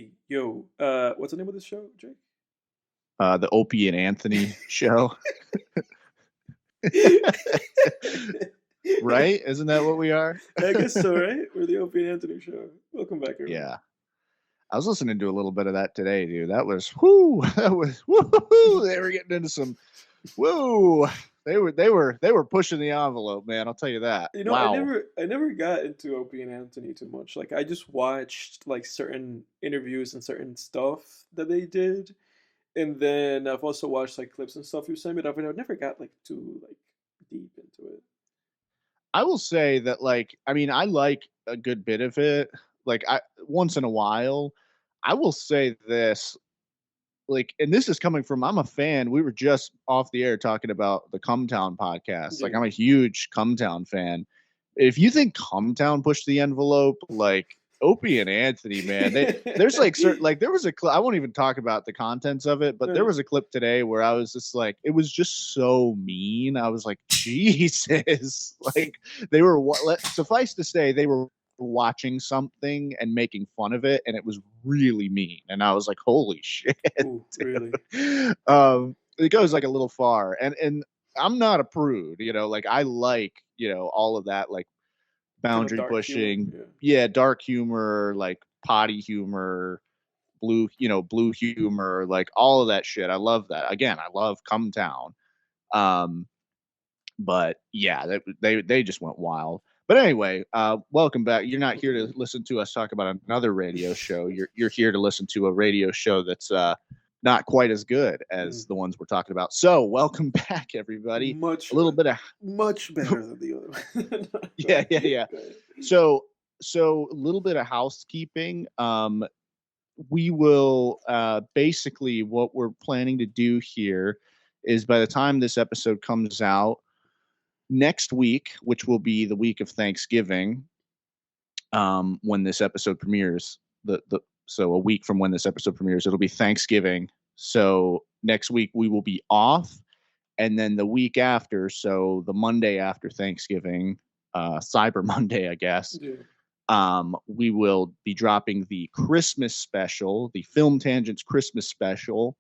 Hey, yo, what's the name of this show, Jake? The Opie and Anthony show, right? Isn't that what we are? I guess so, right? We're the Opie and Anthony show. Welcome back, everyone. Yeah. I was listening to a little bit of that today, dude. That was whoo. That was whoo. They were getting into some whoo. They were pushing the envelope, man. I'll tell you that. You know, I Wow. never, I never got into Opie and Anthony too much. Like, I just watched like certain interviews and certain stuff that they did, and then I've also watched like clips and stuff you sent me. But I never got like too like deep into it. I will say that, like, I mean, I like a good bit of it. Like, I once in a while, I will say this, like, and this is coming from, I'm a fan. We were just off the air talking about the Cumtown podcast. Like, Yeah. I'm a huge Cumtown fan. If you think Cumtown pushed the envelope, like Opie and Anthony, man, there's like certain, like, there was a clip. I won't even talk about the contents of it, but there was a clip today where I was just like, it was just so mean. I was like, Jesus, like, they were, suffice to say, they were watching something and making fun of it, and it was really mean. And I was like, holy shit. Ooh, really? It goes like a little far. And I'm not a prude, like, I like, all of that, like, Kind of boundary dark humor. pushing, Yeah. yeah, dark humor, like potty humor, blue humor, like all of that shit. I love that. Again, I love Come Town. Um, but yeah, they just went wild. But anyway, welcome back. You're not here to listen to us talk about another radio show. You're here to listen to a radio show that's not quite as good as Mm. the ones we're talking about. So welcome back, everybody. Much, A little bit of much better than the other one. Go yeah, ahead. yeah, yeah. Go ahead. So a little bit of housekeeping. We will basically, what we're planning to do here is, by the time this episode comes out next week, which will be the week of Thanksgiving, when this episode premieres, so a week from when this episode premieres, it'll be Thanksgiving. So next week we will be off, and then the week after, so the Monday after Thanksgiving, Cyber Monday, I guess, Yeah. we will be dropping the Christmas special, the Film Tangents Christmas special,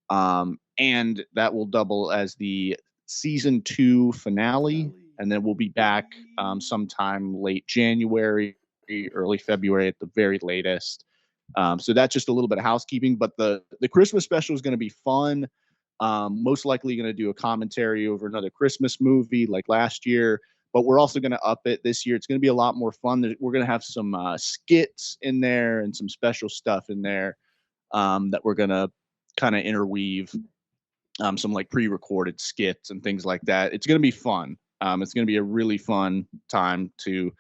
and that will double as the season 2 finale. And then we'll be back sometime late January, early February at the very latest. So that's just a little bit of housekeeping, but the Christmas special is going to be fun. Most likely going to do a commentary over another Christmas movie like last year, but we're also going to up it this year. It's going to be a lot more fun. We're going to have some skits in there and some special stuff in there that we're going to kind of interweave, some like pre-recorded skits and things like that. It's going to be fun. It's going to be a really fun time to,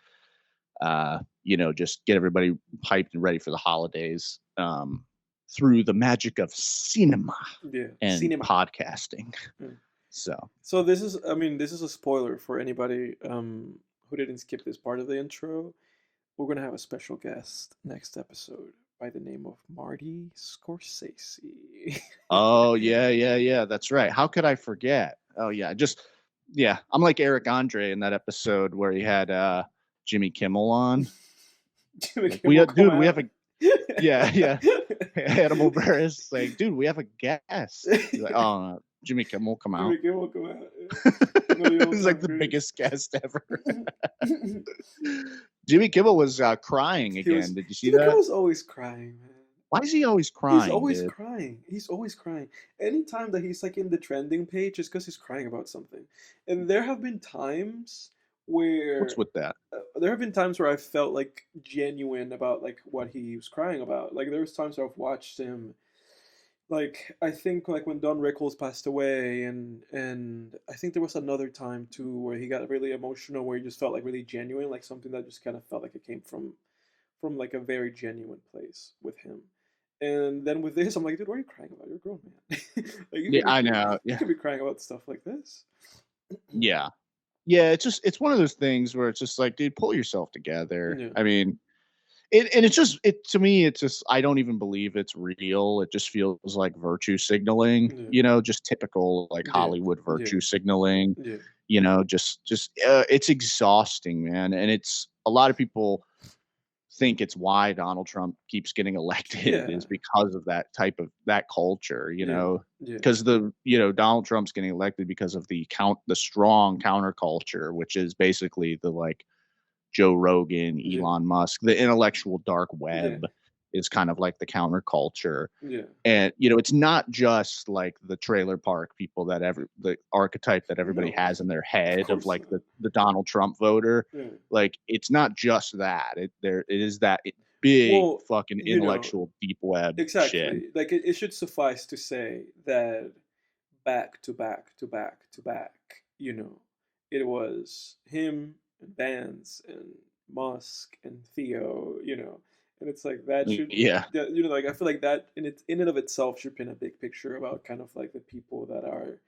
just get everybody hyped and ready for the holidays, through the magic of cinema and Cinema. podcasting. Yeah. So this is, I mean, this is a spoiler for anybody who didn't skip this part of the intro. We're gonna have a special guest next episode by the name of Marty Scorsese. oh yeah, that's right. How could I forget? Oh yeah, I'm like Eric Andre in that episode where he had Jimmy Kimmel on. Jimmy We Kimmel dude, come we have out. a yeah. Hannibal Buress like, dude, we have a guest. He's like, oh, Jimmy Kimmel come out. Jimmy Kimmel come out. Yeah. One of the He's like the all-time biggest guest ever. greats. Jimmy Kimmel was crying again. Did you see Jimmy that? Kimmel's always crying, man. Why is he always He's crying, always dude? crying. He's always crying. Anytime that he's like in the trending page, it's because he's crying about something. And there have been times What's where with that? I felt like genuine about like what he was crying about. Like there was times where I've watched him, like I think like when Don Rickles passed away, and I think there was another time too where he got really emotional, where he just felt like really genuine, like something that just kind of felt like it came from like a very genuine place with him. And then with this, I'm like, dude, what are you crying about? You're a grown man. Like Yeah, I know. you Yeah, could be crying about stuff like this. yeah. Yeah, it's one of those things where it's just like, dude, pull yourself together. Yeah. I mean, it to me, it's just, I don't even believe it's real. It just feels like virtue signaling, Yeah. just typical like Yeah. Hollywood Yeah. virtue signaling. Yeah. Just it's exhausting, man. And it's a lot of people think it's why Donald Trump keeps getting elected Yeah, is because of that type of that culture, you yeah, know, yeah, because Donald Trump's getting elected because of the strong counterculture, which is basically the like Joe Rogan, yeah, Elon Musk, the intellectual dark yeah, web is kind of like the counterculture. yeah. And it's not just like the trailer park people the archetype that everybody No, has in their of head of course like not. the Donald Trump voter. Yeah. Like it's not just that. It is that big Well, fucking you know, intellectual deep web shit. exactly. Like it should suffice to say that back to back to back to back, it was him and Vance and Musk and Theo, and it's like that should, Yeah. like I feel like that in and of itself should paint a big picture about kind of like the people that are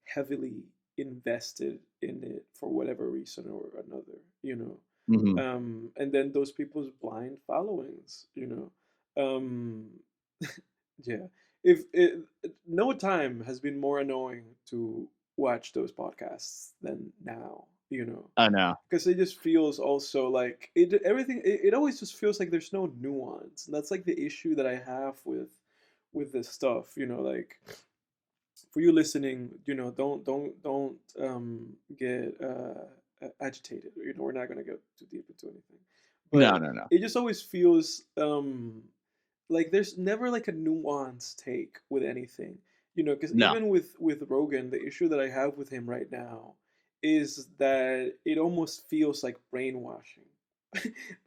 heavily invested in it for whatever reason or another, Hmm. and then those people's blind followings, um, yeah. If it, no time has been more annoying to watch those podcasts than now, I know. because it just feels also like everything. It always just feels like there's no nuance, and that's like the issue that I have with this stuff. Like for you listening, don't get agitated. We're not gonna get too deep into anything, No, but no, no. it just always feels like there's never like a nuanced take with anything, because No. even with Rogan, the issue that I have with him right now is that it almost feels like brainwashing.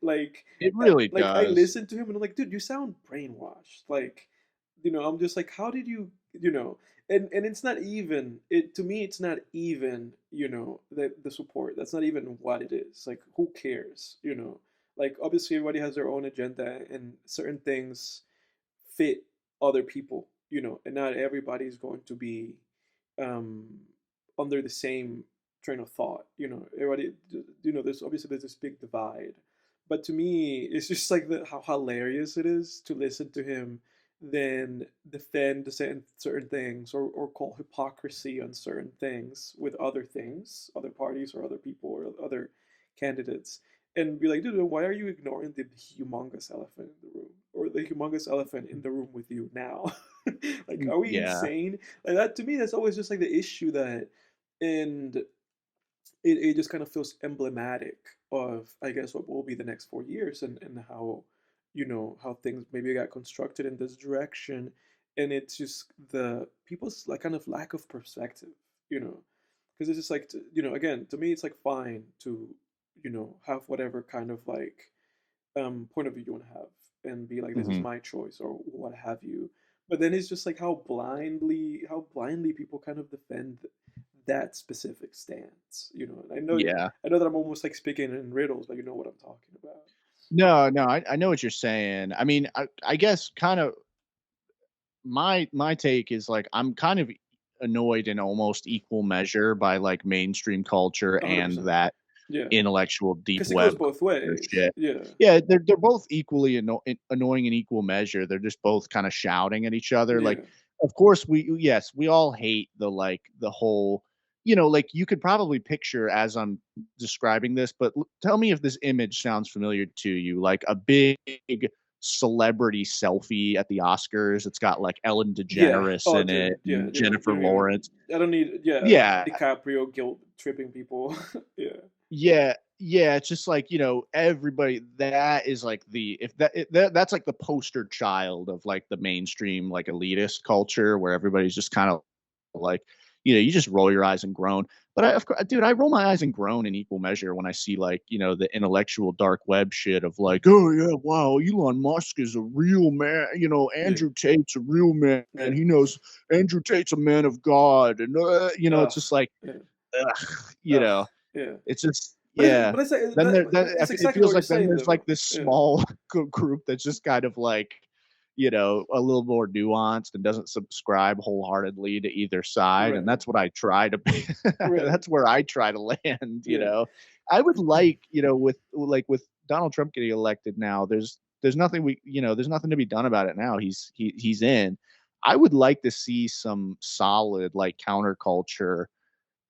like It really like I does. listen to him and I'm like, dude, you sound brainwashed. Like, I'm just like, how did and it's not even it to me. It's not even the support. That's not even what it is. Like, who cares? Like obviously everybody has their own agenda and certain things fit other people, and not everybody's going to be um under the same train of thought. Everybody, there's this big divide. But to me, it's just like how hilarious it is to listen to him then defend certain things, or call hypocrisy on certain things, other parties or other people or other candidates, and be like, dude, why are you ignoring the humongous elephant in the room, or the humongous elephant in the room with you now? Like, are we Yeah. insane? Like that to me, that's always just like the issue and it just kind of feels emblematic of, I guess, what will be the next 4 years, and how, how things maybe got constructed in this direction, and it's just the people's like kind of lack of perspective, you know, because it's just like, again, to me, it's like fine to, have whatever kind of like point of view you want to have, and be like, this is Hmm. my choice or what have you. But then it's just like how blindly people kind of defend that specific stance, And Yeah. I know that I'm almost like speaking in riddles, but you know what I'm talking about. No, no, I know what you're saying. I mean, I guess kind of my take is like I'm kind of annoyed in almost equal measure by like mainstream culture and 100%. that Yeah, intellectual deep because it goes web both culture ways. shit. Yeah, Yeah, they're both equally annoying in equal measure. They're just both kind of shouting at each other. Like, yeah, of course we all hate the whole, like you could probably picture as I'm describing this, but tell me if this image sounds familiar to you, like a big celebrity selfie at the Oscars. It's got like Ellen yeah. DeGeneres Oh, in it dude, yeah. and Jennifer You don't even. Lawrence. I don't need. Yeah, Yeah, DiCaprio guilt tripping people. Yeah, yeah, yeah, it's just like, everybody that is like that's like the poster child of like the mainstream like elitist culture where everybody's just kind of like, you just roll your eyes and groan. But of course, dude, I roll my eyes and groan in equal measure when I see like, the intellectual dark web shit of like, oh yeah, wow, Elon Musk is a real man, yeah, Andrew Tate's a real man, yeah. he knows Andrew Tate's a man of God, and Ugh, it's just like, yeah, ugh, ugh, yeah. it's just But yeah. but it's like Then but it's it exactly feels what you're like then saying there's like though. this Yeah, small group that's just kind of like, a little more nuanced and doesn't subscribe wholeheartedly to either side, and right, that's what I try to be. right. That's where I try to land. Yeah, I would like, with Donald Trump getting elected now. There's nothing there's nothing to be done about it now. He's in. I would like to see some solid like counterculture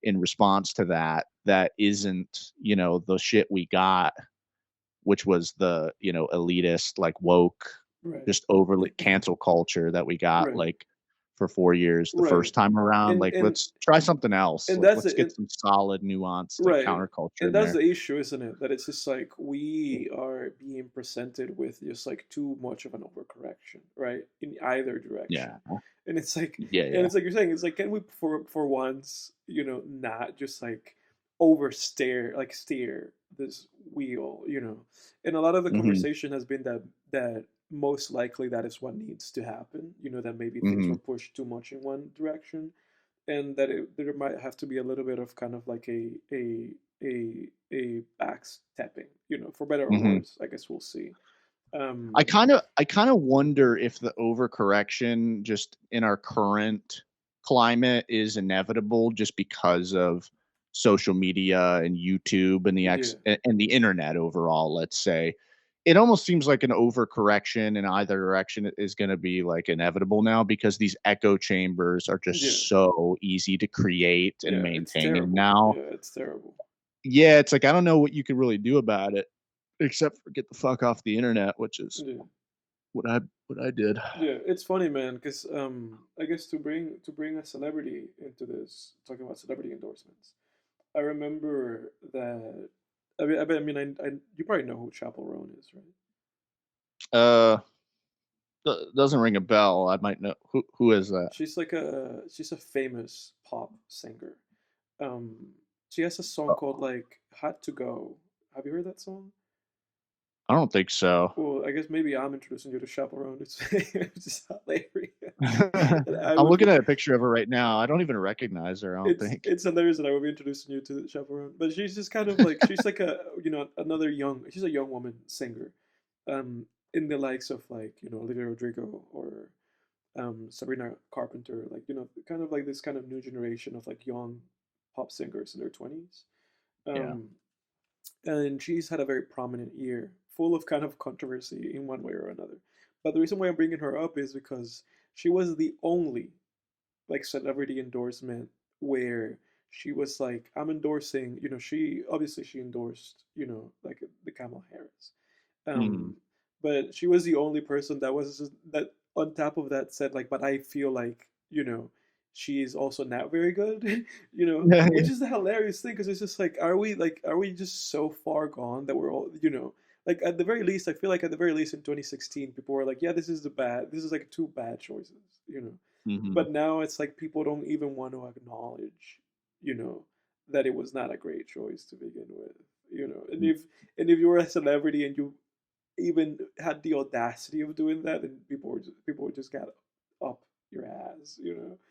in response to that isn't, the shit we got which was the, elitist, like woke, Right. just overly cancel culture that we got Right. like for 4 years the Right. first time around. And Like, and let's try something else. and Like, that's let's the get and, some solid, nuanced, like right. counterculture And in that's there. the issue, isn't it? That it's just like we are being presented with just like too much of an overcorrection, right? In either direction. Yeah. And it's like Yeah. and Yeah. it's like you're saying, it's like can we for once, not just like oversteer like steer this wheel, And a lot of the Hmm. conversation has been that most likely that is what needs to happen, that maybe things Hmm. were pushed too much in one direction, and that there might have to be a little bit of kind of like a backstepping, for better or Hmm. worse. I guess we'll see. I kind of wonder if the overcorrection just in our current climate is inevitable just because of social media and YouTube and Yeah, and the internet overall, let's say. It almost seems like an overcorrection in either direction is going to be like inevitable now because these echo chambers are yeah, just so easy to create and yeah. It's maintain. And terrible. now, Yeah, it's terrible. yeah, it's like I don't know what you can really do about it except for get the fuck off the internet, which is Yeah, what I did. yeah. It's funny, man, because I guess to bring a celebrity into this, talking about celebrity endorsements. I remember that. I you probably know who Chappelle Roan is, right? Uh, doesn't ring a bell. I might know who is that. She's a famous pop singer. Um, she has a song Oh, called like "Had to Go." Have you heard that song? I don't think so. Well, I guess maybe I'm introducing you to Chaperone. It's just hilarious. And I I'm would be, looking at a picture of her right now. I don't even recognize her. I don't it's think. it's hilarious that I would be introducing you to Chaperone. But she's just kind of like she's like another she's a young woman singer, in the likes of like Olivia Rodrigo or Sabrina Carpenter, like kind of like this kind of new generation of like young pop singers in their 20s. Yeah. Um, and she's had a very prominent year, full of kind of controversy in one way or another. But the reason why I'm bringing her up is because she was the only like celebrity endorsement where she was like, I'm endorsing, she endorsed, like the Kamala Harris. Hmm. Um, but she was the only person that on top of that said like, but I feel like, she is also not very good, which is the hilarious thing because it's just are we just so far gone that we're all, like at the very least, I feel like at the very least in 2016, people were like, yeah, this is like two bad choices, Hmm. but now it's like people don't even want to acknowledge, you know, that it was not a great choice to begin with, and if you were a celebrity and you even had the audacity of doing that, then people would just got up your ass,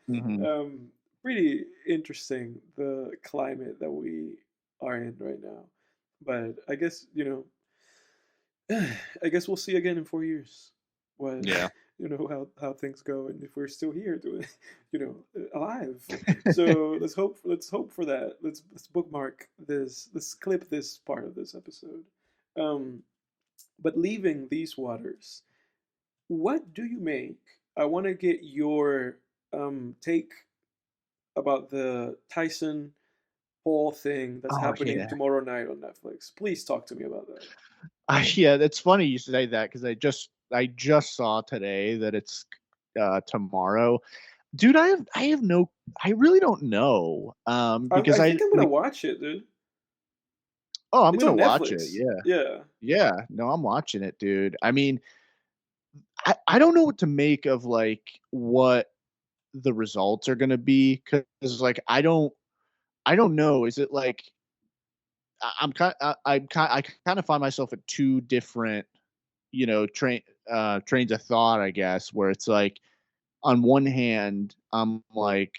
Hmm. Pretty interesting the climate that we are in right now, but I guess I guess we'll see again in 4 years what Yeah. how things go and if we're still here doing alive. So let's hope for that. Let's bookmark this. Let's clip this part of this episode. Um, but leaving these waters, what do you make? I want to get your take about the Tyson Paul thing that's Oh happening yeah. tomorrow night on Netflix. Please talk to me about that. Yeah, that's funny you say that because I just saw today that it's tomorrow. Dude, I really don't know. Because I I think I'm gonna like watch it, dude. I'm It's gonna on watch it. Netflix. Yeah. Yeah. Yeah. No, I'm watching it, dude. I mean, I don't know what to make of like what the results are gonna be because like I don't know. Is it like I kind of find myself at two different trains of thought, I guess, where it's like on one hand, I'm like,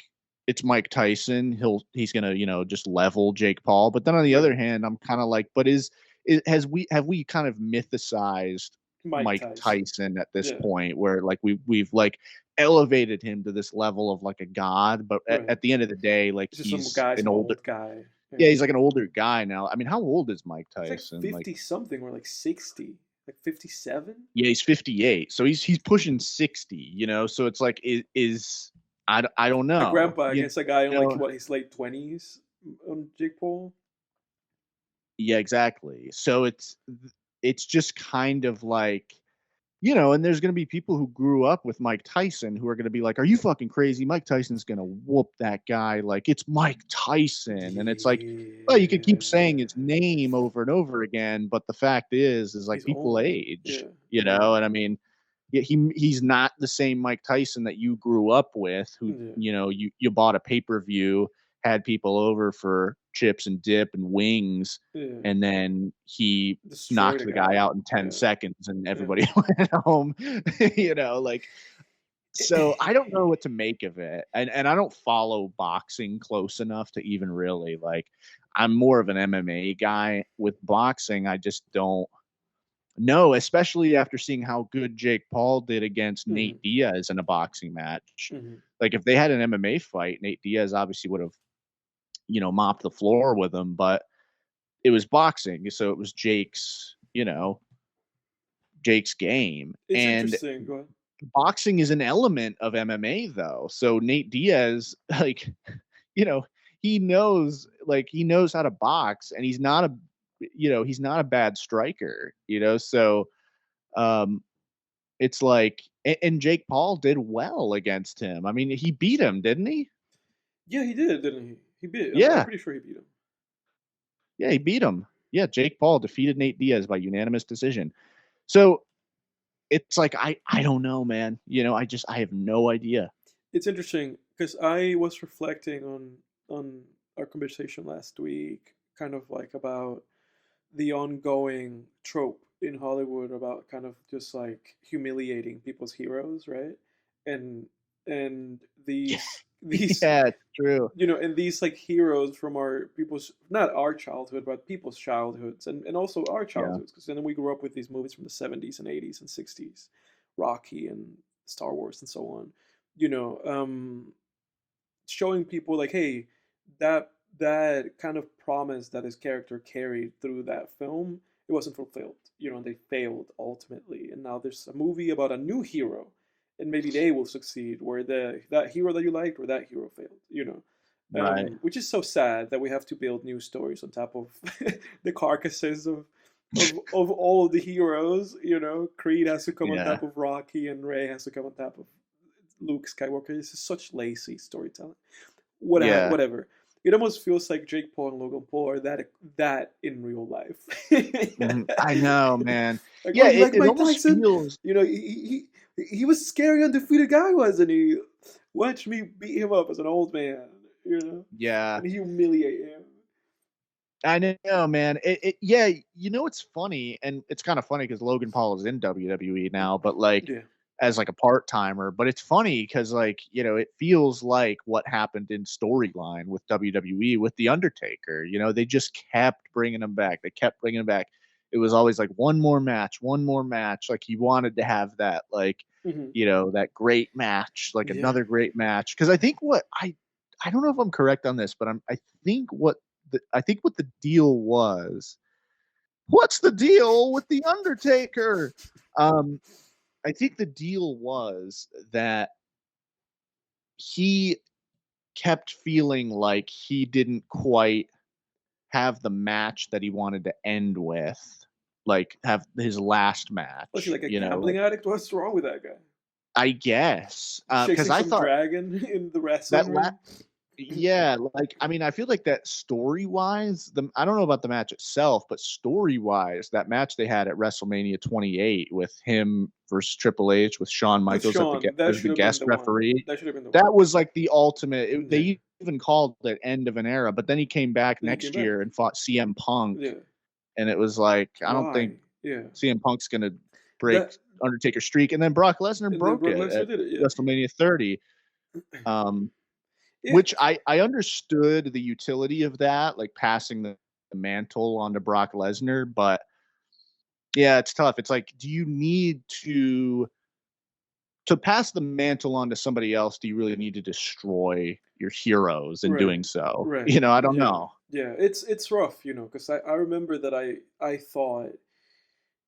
it's Mike Tyson. He's gonna, just level Jake Paul. But then on the other Right. hand, I'm kind of like, but have we kind of mythicized Mike Mike Tyson. Tyson at this Yeah. point where like we've like elevated him to this level of like a god, but at, Right. at the end of the day, like It's just some old guy. yeah, Yeah. he's like an older guy now. I mean, how old is Mike He's like Tyson? Like 50 something or like 60. Like 57? yeah, he's 58. So he's pushing 60, So it's like I don't A know. grandpa against a guy in like Know what his late 20s on Jake Paul. yeah, exactly. So it's just kind of like, and there's going to be people who grew up with Mike Tyson who are going to be like, "Are you fucking crazy? Mike Tyson's going to whoop that guy. Like, it's Mike Tyson." And it's like, well, you could keep saying his Yeah. name over and over again, but the fact is like He's people old. age, Yeah. Yeah. and I mean, he's not the same Mike Tyson that you grew up with, who, Yeah. you bought a pay-per-view, had people over for chips and dip and wings, Yeah. and then he Destroyed knocked a the guy guy. out in 10 Yeah. seconds and Yeah. everybody went home. Like, so I don't know what to make of it. And I don't follow boxing close enough to even really like, I'm more of an MMA guy. With boxing, I just don't know, especially after seeing how good Jake Paul did against Mhm. Nate Diaz in a boxing match. Mhm. Like, if they had an MMA fight, Nate Diaz obviously would have, mopped the floor with him, but it was boxing, so it was Jake's game. It's And interesting. Go ahead. boxing is an element of MMA though. So Nate Diaz, like, you know, he knows how to box, and he's not a bad striker, so um it's like, and Jake Paul did well against him. I mean, he beat him, didn't he? Yeah, he did, didn't he? He beat. I'm Yeah. pretty sure he beat him. Yeah, he beat him. Yeah, Jake Paul defeated Nate Diaz by unanimous decision. So it's like, I don't know, man. I have no idea. It's interesting because I was reflecting on our conversation last week, kind of like about the ongoing trope in Hollywood about kind of just like humiliating people's heroes, right? And and these Yeah, it's true. and these like heroes from our people's, not our childhood, but people's childhoods, and also our Yeah. childhoods, because then we grew up with these movies from the 70s and 80s and 60s, Rocky and Star Wars and so on, you know um showing people like, hey, that kind of promise that his character carried through that film, it wasn't fulfilled. And they failed ultimately. And now there's a movie about a new hero, and maybe they will succeed where that hero that you liked or that hero failed. Right. Which is so sad that we have to build new stories on top of the carcasses of all of the heroes. Creed has to come on Yeah. top of Rocky, and Ray has to come on top of Luke Skywalker. This is such lazy storytelling. Yeah. Whatever. It almost feels like Jake Paul and Logan Paul are that in real life. I know, man. Like, oh, Yeah, you like it Mike almost Tyson? feels. He was scary, undefeated guy, wasn't he? Watch me beat him up as an old man, Yeah. and humiliate him. I know, man. Yeah, it's funny, and it's kind of funny because Logan Paul is in WWE now, but like, Yeah. as like a part timer. But it's funny because, like, it feels like what happened in storyline with WWE with the Undertaker. They just kept bringing him back. They kept bringing him back. It was always like one more match, one more match. Like, he wanted to have that, like, Hmm. that great match, like Yeah. another great match. Because I think I don't know if I'm correct on this, but I think what the deal was. What's the deal with the Undertaker? Um, I think the deal was that he kept feeling like he didn't quite have the match that he wanted to end with, like have his last Was he match. like a gambling addict? What's wrong with that guy? I guess because Chasing I some thought dragon in the wrestling that ring? yeah, like, I mean, I feel like that story-wise, I don't know about the match itself, but story-wise, that match they had at WrestleMania 28 with him versus Triple H with Shawn With Michaels Sean, that as the should have been guest the one. referee. That should have been the one. That was like the ultimate. Yeah. They even called it end of an era, but then he came back Then he came next back. year and fought CM Punk, Yeah. and it was like, I don't think Why? Yeah. CM Punk's gonna break That Undertaker's streak, and then Brock Lesnar and then broke Brock it Lesnar at did it. Yeah. WrestleMania 30. Um, Yeah. which I understood the utility of that, like passing the mantle on to Brock Lesnar, but yeah, it's tough. It's like, do you need to pass the mantle on to somebody else? Do you really need to destroy your heroes in Right. doing so? Right. I don't Yeah. know. Yeah. It's rough, because I remember that I thought,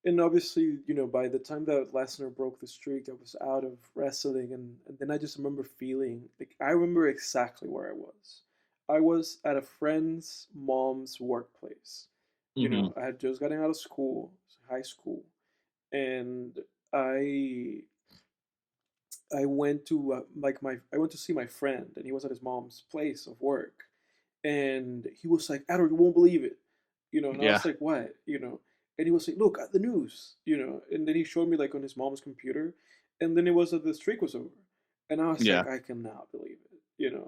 and obviously, by the time that Lesnar broke the streak, I was out of wrestling, and then I just remember feeling like I remember exactly where I was. I was at a friend's mom's workplace. Hmm. I had just gotten out of school, high school, and I I went to I went to see my friend, and he was at his mom's place of work, and he was like, "Ador, you won't believe it," and I Yeah. was like, "What?" And he was like, "Look at the news," and then he showed me like on his mom's computer, and then it was that the streak was over, and I was Yeah. like, "I cannot believe it."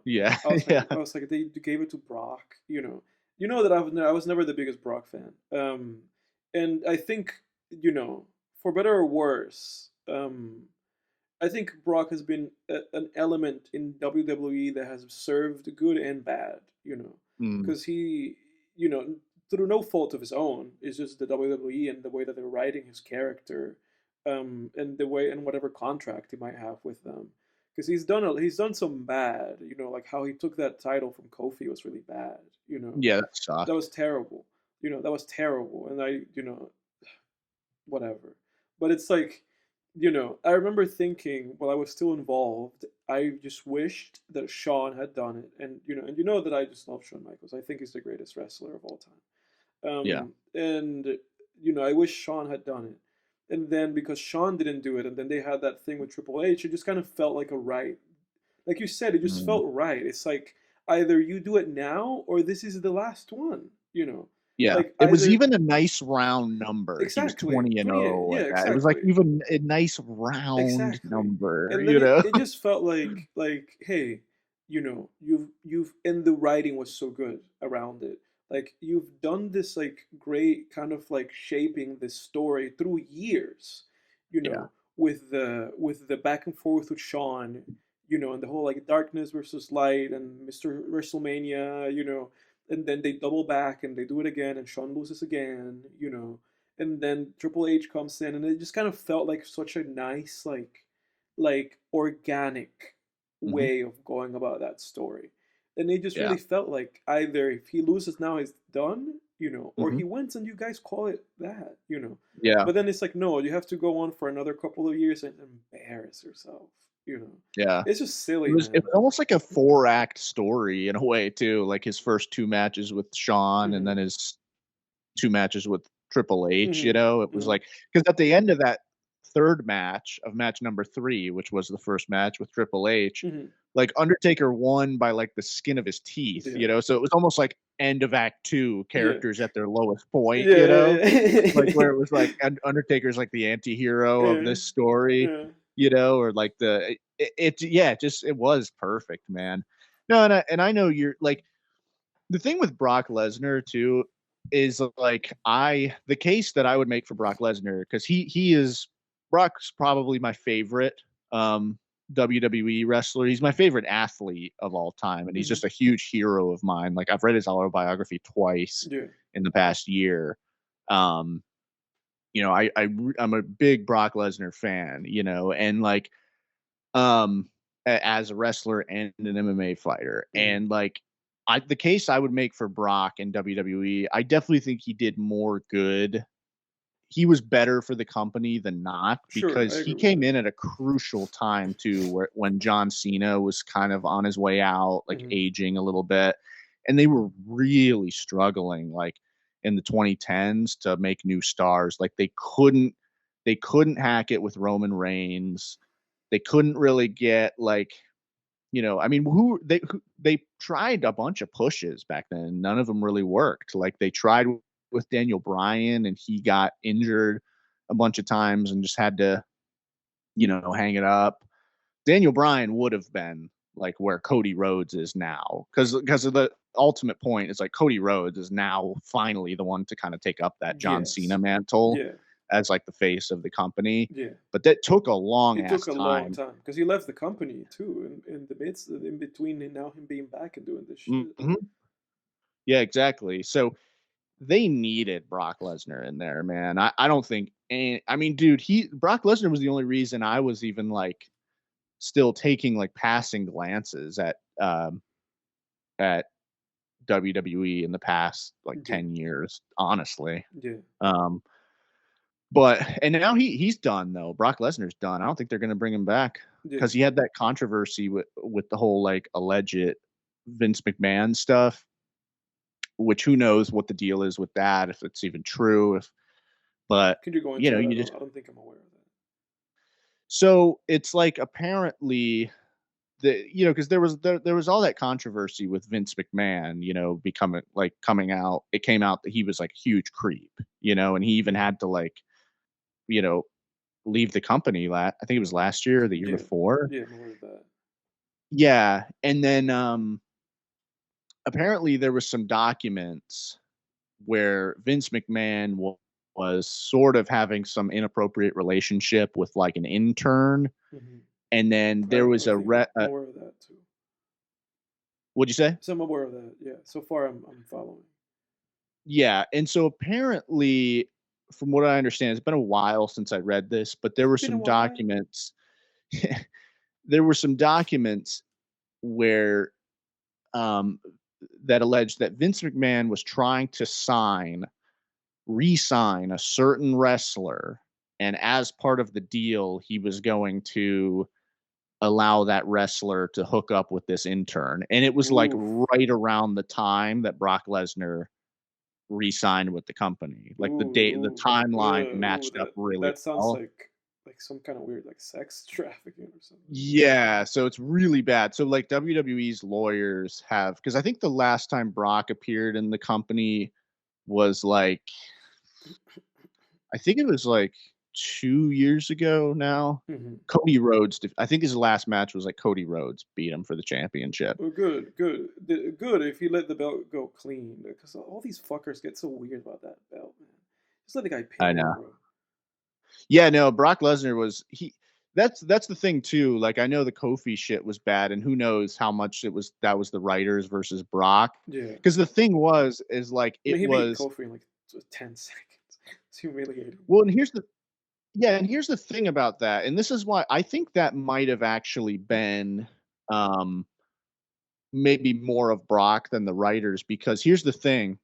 Yeah. I was like, Yeah. they gave it to Brock, that I was never the biggest Brock fan, and I think for better or worse, I think Brock has been an element in WWE that has served good and bad, Mm. because you know, through no fault of his own, it's just the WWE and the way that they're writing his character, and the way and whatever contract he might have with them, because he's done some bad, like how he took that title from Kofi was really bad, Yeah, that that sucked. was terrible, that was terrible, and whatever. But it's like, I remember thinking while I was still involved, I just wished that Shawn had done it, and that I just love Shawn Michaels. I think he's the greatest wrestler of all time. Yeah. And I wish Shawn had done it. And then because Shawn didn't do it, and then they had that thing with Triple H, it just kind of felt like a right. Like you said, it just Mm. felt right. It's like either you do it now or this is the last one. Yeah. Like It was either even a nice round number. He was exactly 20 and 28. 0 Yeah, at that. It was like exactly. even a nice round Exactly. number, And then you it, know? it just felt like hey, you've and the writing was so good around it. Like you've done this like great kind of like shaping this story through years, Yeah. with the back and forth with Shawn, and the whole like darkness versus light and Mr. WrestleMania, and then they double back and they do it again and Shawn loses again, and then Triple H comes in, and it just kind of felt like such a nice, like organic Hmm. way of going about that story. And it just Yeah. really felt like either if he loses now, he's done, or Hmm. he wins and you guys call it that. Yeah. But then it's like, no, you have to go on for another couple of years and embarrass yourself. Yeah. It's just It silly, was it man. was almost like a 4-act story in a way too, like his first 2 matches with Shawn and Hmm. then his 2 matches with Triple H, Hmm. It was Hmm. like because at the end of that 3rd match of match number 3, which was the first match with Triple H, Hmm. like Undertaker won by like the skin of his teeth, Yeah. So it was almost like end of act 2, Yeah. characters at their lowest point, Yeah. Like where Yeah. it was like Undertaker's like the anti-hero of Yeah. this story, Yeah. or like just it was perfect, man. No, and I know you're like the thing with Brock Lesnar too is like the case that I would make for Brock Lesnar because he is Brock's probably my favorite WWE wrestler. He's my favorite athlete of all time, and he's Hmm. just a huge hero of mine. Like I've read his autobiography twice Yeah. in the past year. Um, I'm a big Brock Lesnar fan, and like as a wrestler and an MMA fighter. Hmm. And like the case I would make for Brock in WWE, I definitely think he did more good. He was better for the company than not Sure, I because agree he with came that. in at a crucial time too, where when John Cena was kind of on his way out, like Hmm. aging a little bit, and they were really struggling, like in the 2010s to make new stars. Like they couldn't hack it with Roman Reigns. They couldn't really get like I mean, they tried a bunch of pushes back then. None of them really worked. Like they tried with Daniel Bryan, and he got injured a bunch of times and just had to, hang it up. Daniel Bryan would have been like where Cody Rhodes is now, because of the ultimate point is like Cody Rhodes is now finally the one to kind of take up that John Cena Yes. mantle Yeah. as like the face of the company. Yeah. But that took a long It took ass a long time. time because he left the company too in the midst in between and now him being back and doing this shit. Mhm. Yeah, exactly. So they needed Brock Lesnar in there, man. I don't think and I mean, dude, Brock Lesnar was the only reason I was even like still taking like passing glances at WWE in the past like Yeah. 10 years, honestly. Yeah. Um but and now he's done though. Brock Lesnar's done. I don't think they're going to bring him back Yeah. cuz he had that controversy with the whole like alleged Vince McMahon stuff, which who knows what the deal is with that, if it's even true, if But Could you go you into know, that? you just I don't think I'm aware of that. so it's like apparently because there was all that controversy with Vince McMahon, becoming like coming out. It came out that he was like a huge creep, and he even Mhm. had to like you know leave the company. I think it was last year or the year Yeah, before. yeah, I'm aware of that. Yeah, and then apparently there was some documents where Vince McMahon was sort of having some inappropriate relationship with like an intern, Hmm. and then there I was a think re- I'm aware of that too. what'd you say? So I'm aware of that. Yeah. So far, I'm following. Yeah, and so apparently, from what I understand, it's been a while since I read this, but there It's were been a some while. documents. There were some documents where um, that alleged that Vince McMahon was trying to re-sign a certain wrestler, and as part of the deal, he was going to allow that wrestler to hook up with this intern, and it was like Oof. right around the time that Brock Lesnar re-signed with the company. Like the Ooh, timeline ooh, matched up really that sounds well. like some kind of weird like sex trafficking or something. Yeah, so it's really bad. So like WWE's lawyers have because I think the last time Brock appeared in the company was like I think it was like 2 years ago now. Hmm. Cody Rhodes, I think his last match was like Cody Rhodes beat him for the championship. Oh, good, good, good. If you let the belt go clean, because all these fuckers get so weird about that belt, man. Just let the guy I pin, know. bro. Yeah, no, Brock Lesnar was he. That's the thing too. Like I know the Kofi shit was bad, and who knows how much that was the writers versus Brock. Yeah. Because the thing was is like I mean, it he beat was Kofi in like 10 seconds. It's humiliating. well, and here's the thing about that, and this is why I think that might have actually been um maybe more of Brock than the writers because here's the thing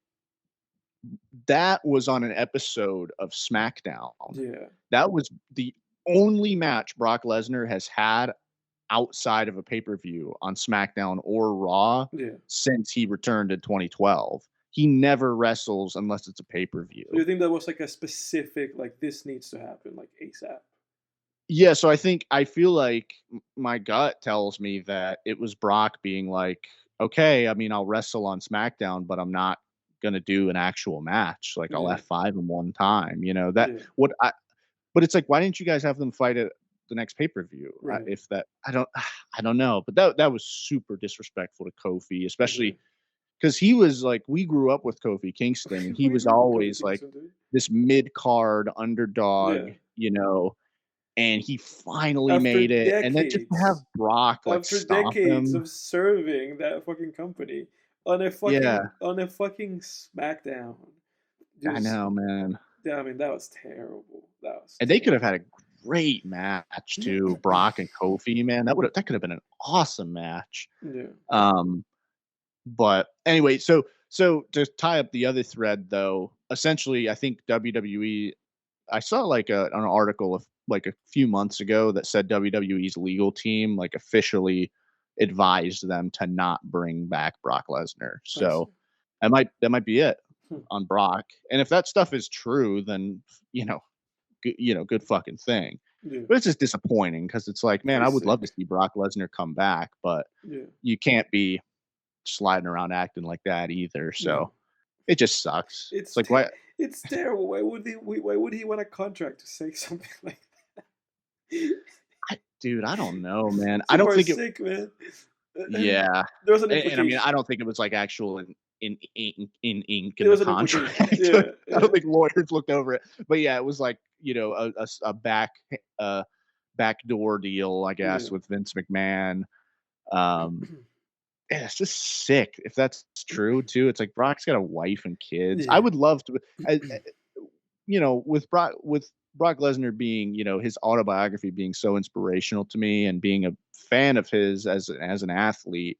that was on an episode of SmackDown. Yeah, That was the only match Brock Lesnar has had outside of a pay-per-view on SmackDown or Raw yeah. since he returned in 2012. He never wrestles unless it's a So you pay-per-view. think that was like a specific like this needs to happen like ASAP? Yeah, so I feel like my gut tells me that it was Brock being like, "Okay, I mean, I'll wrestle on SmackDown, but I'm not gonna do an actual match. Like, I'll Yeah, F5 him one time." That yeah. what I but it's like, why didn't you guys have them fight at the next pay-per-view? Right. If that I don't know, but that was super disrespectful to Kofi, Yeah. especially because he was like we grew up with Kofi Kingston, and he We was grew up with Kofi always like Kingston, dude. this mid-card underdog, Yeah. and he finally After made it, and then just to have decades, Brock, like, after stomp decades him. of serving that fucking company Yeah, on a fucking SmackDown, I just know, man, yeah, I mean that was terrible. That was and they could have terrible. had a great match too, Brock and Kofi, man, that could have been an awesome match. Yeah. Um, but anyway, so to tie up the other thread, though, essentially, I think WWE I saw like an article of like a few months ago that said WWE's legal team like officially advised them to not bring back Brock Lesnar. I see. So that might be it Hmm. on Brock. And if that stuff is true, then good fucking thing. Yeah. But it's just disappointing because it's like, man, Very I would love to sick. see Brock Lesnar come back, but Yeah. you can't be sliding around acting like that either. No. So it just sucks. It's It's like why it's terrible. Why would he want a contract to say something like that? dude, I don't know, man. I don't Super think it sick, man. yeah. There was an And I mean, I implication. don't think it was like actual in ink in There the was an contract. implication. Yeah, I don't yeah, think lawyers looked over it. But yeah, it was like, a backdoor deal, I yeah. guess, with Vince McMahon. Um, yeah, it's just sick if that's true too. It's like Brock's got a wife and kids. I Yeah. would love to with Brock Lesnar being, his autobiography being so inspirational to me and being a fan of his as an athlete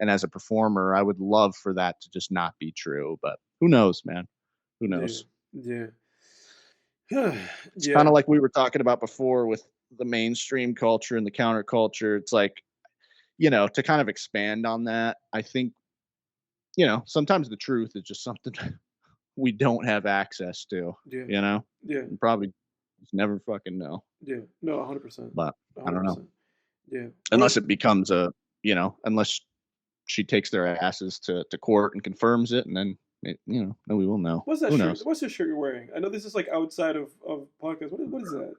and as a performer, I would love for that to just not be true. But who knows, man? Who Yeah. knows? Yeah. It's kind Yeah. of like we were talking about before with the mainstream culture and the counterculture. It's like, to kind of expand on that, I think, sometimes the truth is just something we don't have access to. Yeah. You know, Yeah. you probably just never fucking know. Yeah. No, 100%. But I don't know 100%. Yeah. What unless if it becomes a unless she takes their asses to court and confirms it, and then then we will know. what's that Who shirt? knows? What's the shirt you're wearing? I know this is like outside of podcast. What is that?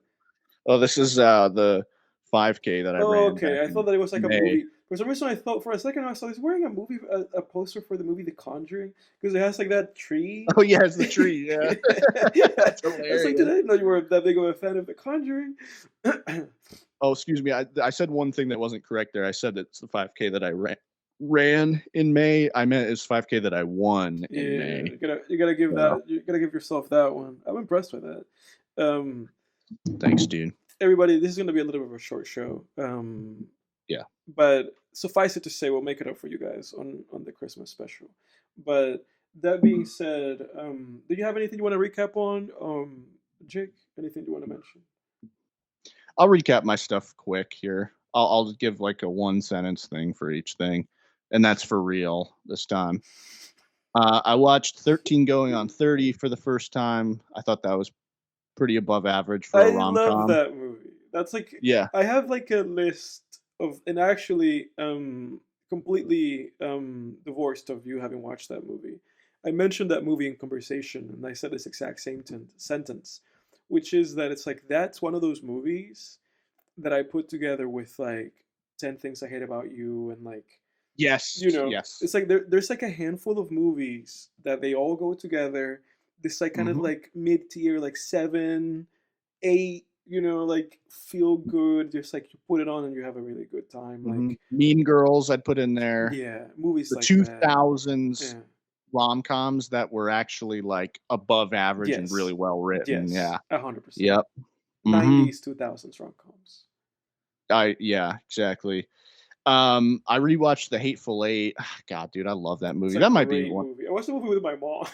Oh, this is the 5K that I Oh, ran back okay. I thought in that it was like a May. movie. For some reason, I thought for a second I saw he's wearing a movie, a poster for the movie The Conjuring, because it has like that tree. Oh yeah, it's the tree. Yeah, I that's was like, did hilarious. I know you were that big of a fan of The Conjuring? Oh, excuse me. I said one thing that wasn't correct there. I said it's the 5K that I ran in May. I meant it's 5K that I won in Yeah, May. you gotta give So, that, you gotta give yourself that one. I'm impressed with that. Um, thanks, dude. Everybody, this is gonna be a little bit of a short show. Yeah. But suffice it to say, we'll make it up for you guys on the Christmas special. But that being said, do you have anything you want to recap on, Jake? Anything you want to mention? I'll recap my stuff quick here. I'll give like a one sentence thing for each thing, and that's for real this time. I watched 13 Going on 30 for the first time. I thought that was pretty above average for a I rom love com. that movie. That's like, Yeah. I have like a list of, and actually completely divorced of you having watched that movie. I mentioned that movie in conversation, and I said this exact same sentence, which is that it's like that's one of those movies that I put together with like 10 Things I Hate About You, and like, Yes. Yes. it's like there's like a handful of movies that they all go together. This like kind of Mhm. like mid tier, like 7, 8, like feel good. Just like you put it on and you have a really good time. Like, Mean Girls, I'd put in there. yeah, movies The like that. 2000s Yeah. rom coms that were actually like above average and really Yes. well written. Yes. Yeah. 100%. Yep. Mm-hmm. 90s, 2000s rom coms. Yeah, exactly. I rewatched The Hateful Eight. God, dude, I love that It's movie. a That might be great one. movie. I watched the movie with my mom.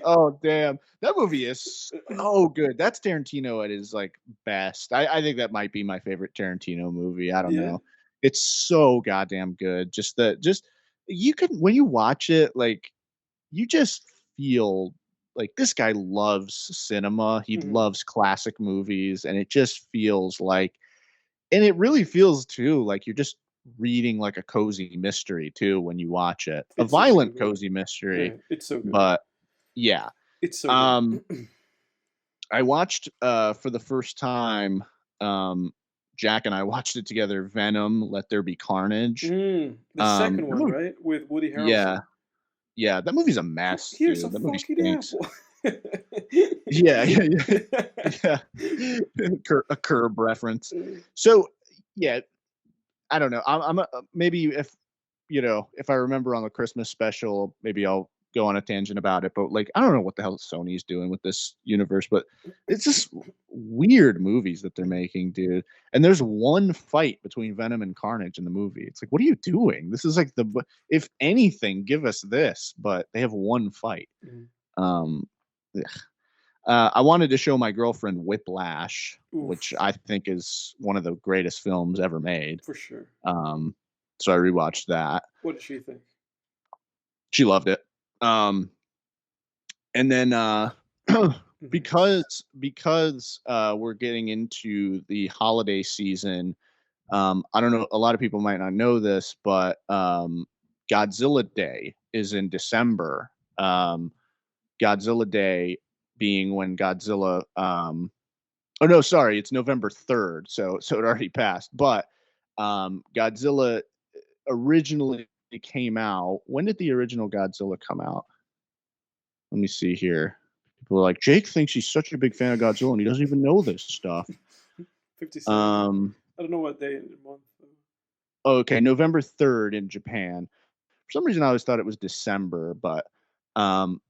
Oh damn, that movie is so good. That's Tarantino at his like best. I think that might be my favorite Tarantino movie. I don't Yeah. know. It's so goddamn good. Just you can when you watch it, like you just feel like this guy loves cinema. He Mhm. loves classic movies, and it just feels like, and it really feels too like you're just reading like a cozy mystery too when you watch it. A It's such a good violent movie. cozy mystery, Yeah, it's so good. but yeah. It's so good. Um, I watched for the first time. Um, Jack and I watched it together. Venom, Let There Be Carnage. The second That one, movie, right? With Woody yeah, Harrelson. yeah, that movie's a mess, Here's a dude. That movie fucking stinks. apple. Yeah, yeah, yeah, yeah. A curb reference. So, yeah, I don't know. I'm maybe if if I remember on the Christmas special, maybe I'll go on a tangent about it. But like, I don't know what the hell Sony's doing with this universe, but it's just weird movies that they're making, dude. And there's one fight between Venom and Carnage in the movie. It's like, what are you doing? This is like if anything, give us this. But they have one fight. Um, I wanted to show my girlfriend Whiplash, which Oof, I think is one of the greatest films ever made. for sure. Um, so I rewatched that. What did she think? She loved it. And then Nice. because we're getting into the holiday season, I don't know. A lot of people might not know this, but Godzilla Day is in December. Godzilla Day being when Godzilla. Oh no, sorry, it's November 3rd. So it already passed. But Godzilla originally came out. When did the original Godzilla come out? Let me see here. People are like, Jake thinks he's such a big fan of Godzilla and he doesn't even know this stuff. 57. Um, I don't know what day in the month. okay, November 3rd in Japan. For some reason, I always thought it was December, but um,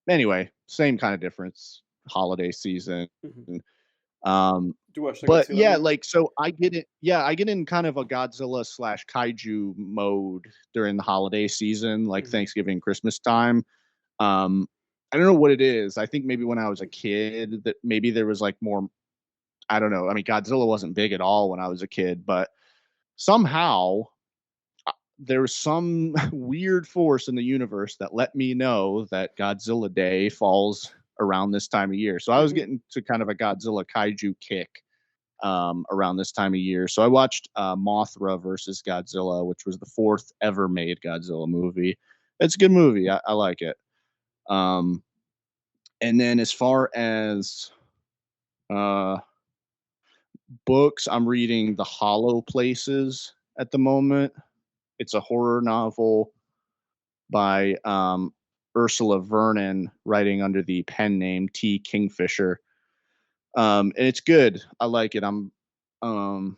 anyway, same kind of difference. Holiday season. Um, Do you watch the but Godzilla yeah, movie? like so I get it. Yeah, I get in kind of a Godzilla slash kaiju mode during the holiday season, like Thanksgiving, Christmas time. Um, I don't know what it is. I think maybe when I was a kid that maybe there was like more. I don't know. I mean, Godzilla wasn't big at all when I was a kid, but somehow there was some weird force in the universe that let me know that Godzilla Day falls around this time of year. So I was Hmm. getting to kind of a Godzilla kaiju kick around this time of year. So I watched Mothra versus Godzilla, which was the fourth ever made Godzilla movie. It's a good movie. I like it. Um, and then as far as uh, books, I'm reading The Hollow Places at the moment. It's a horror novel by Ursula Vernon, writing under the pen name T. Kingfisher. And it's good. I like it. Um, I'm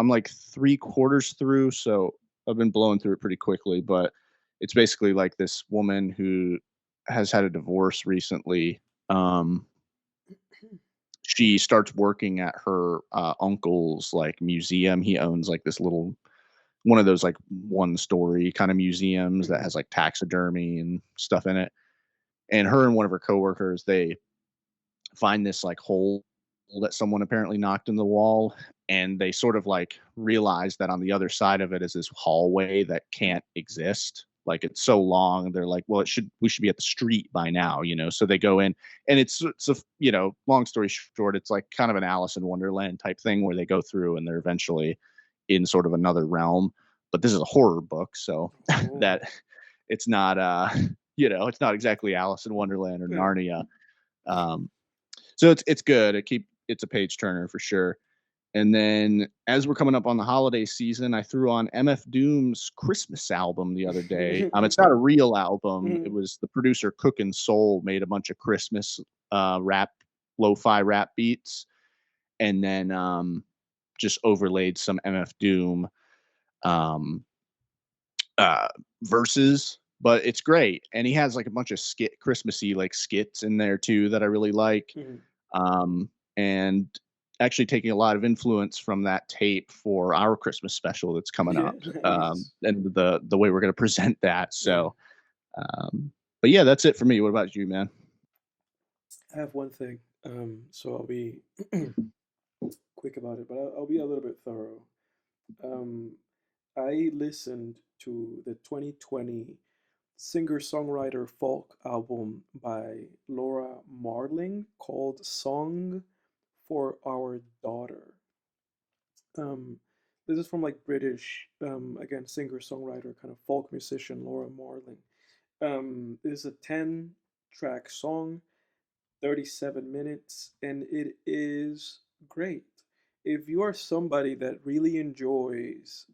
like 3/4 through, so I've been blowing through it pretty quickly. But it's basically like this woman who has had a divorce recently. Um, she starts working at her uncle's like museum. He owns like this little one of those like one story kind of museums that Hmm. has like taxidermy and stuff in it. And her and one of her coworkers, they find this like hole that someone apparently knocked in the wall, and they sort of like realize that on the other side of it is this hallway that can't exist. Like it's so long, they're like, well, we should be at the street by now, you know. So they go in, and it's a long story short, it's like kind of an Alice in Wonderland type thing where they go through and they're eventually in sort of another realm. But this is a horror book, so Oh, that it's not it's not exactly Alice in Wonderland or yeah. Narnia. Um, so it's good. It's a page turner for sure. And then as we're coming up on the holiday season, I threw on MF Doom's Christmas album the other day. It's not a real album. It Hmm. was the producer Cook and Soul made a bunch of Christmas rap, lo-fi rap beats, and then just overlaid some MF Doom um, uh, verses. But it's great, and he has like a bunch of Christmassy like skits in there too that I really like. Hmm. And actually taking a lot of influence from that tape for our Christmas special that's coming Yeah, up, nice. and the way we're going to present that. Yeah. So, but yeah, that's it for me. What about you, man? I have one thing, so I'll be quick about it, but I'll be a little bit thorough. Um, I listened to the 2020 singer-songwriter folk album by Laura Marling called "Song for Our Daughter." Um, this is from like British, again, singer-songwriter, kind of folk musician Laura Marling. It is a 10-track song, 37 minutes, and it is great. If you are somebody that really enjoys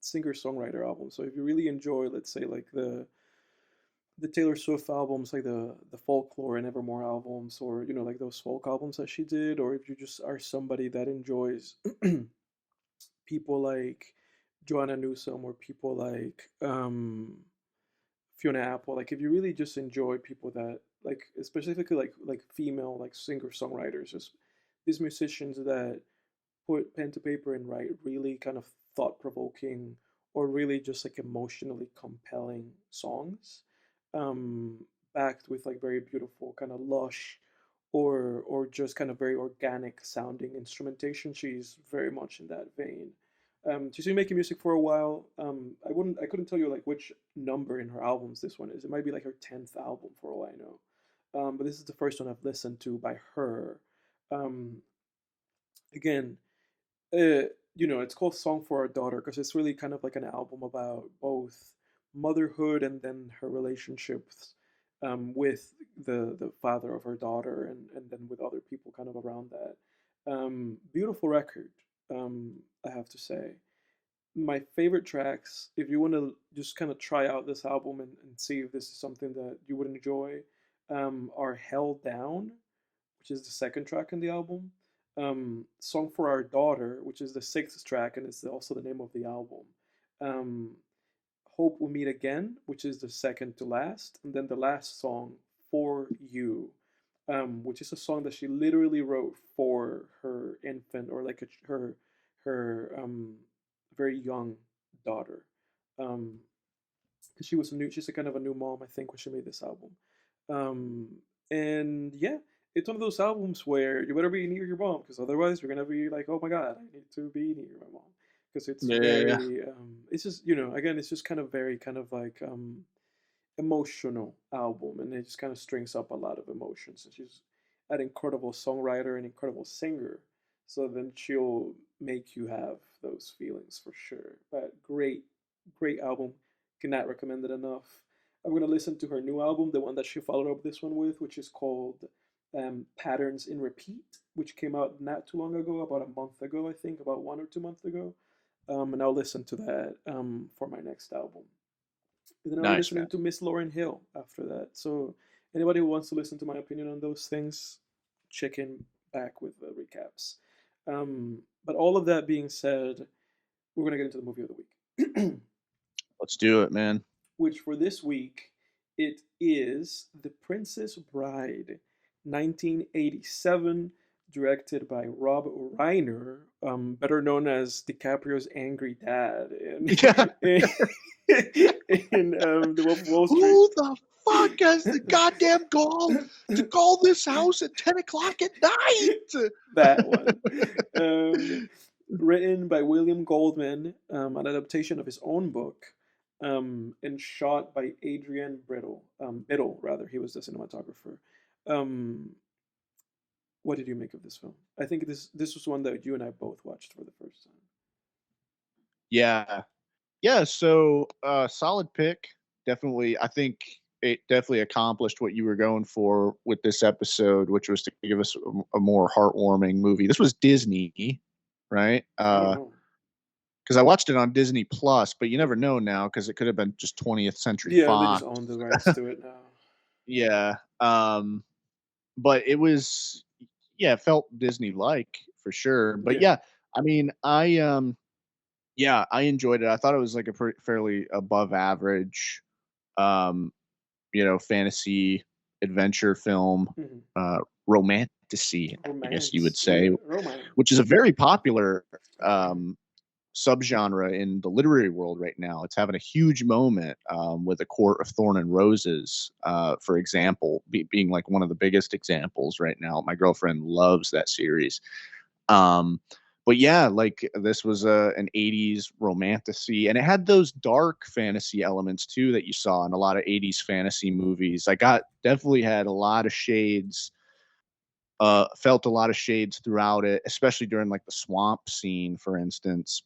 singer-songwriter albums, so if you really enjoy, let's say, like the Taylor Swift albums, like the Folklore and Evermore albums, or like those folk albums that she did, or if you just are somebody that enjoys people like Joanna Newsom or people like Fiona Apple, like if you really just enjoy people that like specifically like female like singer songwriters, just these musicians that put pen to paper and write really kind of thought provoking or really just like emotionally compelling songs, um, backed with like very beautiful kind of lush or just kind of very organic sounding instrumentation. She's very much in that vein. She's been making music for a while. I couldn't tell you like which number in her albums this one is. It might be like her 10th album for all I know. But this is the first one I've listened to by her. Um, Again, uh, it's called Song for Our Daughter because it's really kind of like an album about both motherhood and then her relationships, with the father of her daughter and then with other people kind of around that. Beautiful record, I have to say. My favorite tracks, if you want to just kind of try out this album and see if this is something that you would enjoy, are Held Down, which is the second track in the album. Song for Our Daughter, which is the sixth track and it's also the name of the album. Um, Hope We Meet Again, which is the second to last. And then the last song, For You, which is a song that she literally wrote for her infant or like her very young daughter. Um, she's a kind of a new mom, I think, when she made this album. Um, and yeah, it's one of those albums where you better be near your mom because otherwise you're gonna be like, oh my god, I need to be near my mom. because it's Yeah, yeah, yeah. very it's just, you know, again, it's just kind of very kind of like emotional album, and it just kind of strings up a lot of emotions. And she's an incredible songwriter and incredible singer, so then she'll make you have those feelings for sure. But great album, cannot recommend it enough. I'm gonna listen to her new album, the one that she followed up this one with, which is called Patterns in Repeat, which came out not too long ago, about a month ago, I think, about 1 or 2 months ago. And I'll listen to that for my next album. And then I'm Nice, listening man. to Miss Lauren Hill after that. So anybody who wants to listen to my opinion on those things, check in back with the recaps. But all of that being said, we're gonna get into the movie of the week, Let's do it, man. which for this week it is The Princess Bride, 1987, directed by Rob Reiner, better known as DiCaprio's angry dad Yeah. in, The Wolf of Wall Street. Who the fuck has the goddamn gall to call this house at 10 o'clock at night? That one. Written by William Goldman, an adaptation of his own book, and shot by Adrian Biddle, rather. He was the cinematographer. Um, what did you make of this film? I think this was one that you and I both watched for the first time. Yeah. Yeah, so solid pick. Definitely, I think it definitely accomplished what you were going for with this episode, which was to give us a more heartwarming movie. This was Disney, right? I don't know. Because I watched it on Disney Plus, but you never know now because it could have been just 20th Century Yeah, they just Fox. own the rights to it now. Yeah. But it was, yeah, it felt Disney-like for sure. But Yeah. yeah, I mean, yeah, I enjoyed it. I thought it was like a fairly above average, um, fantasy adventure film, Mm-hmm. romantasy, I guess you would Romance. say, Yeah, romance. which is a very popular subgenre in the literary world right now. It's having a huge moment with A Court of Thorn and Roses, for example, being like one of the biggest examples right now. My girlfriend loves that series. Um, but yeah, like this was an 80s romantasy, and it had those dark fantasy elements too that you saw in a lot of 80s fantasy movies. I got definitely had a lot of shades, felt a lot of shades throughout it, especially during like the swamp scene, for instance,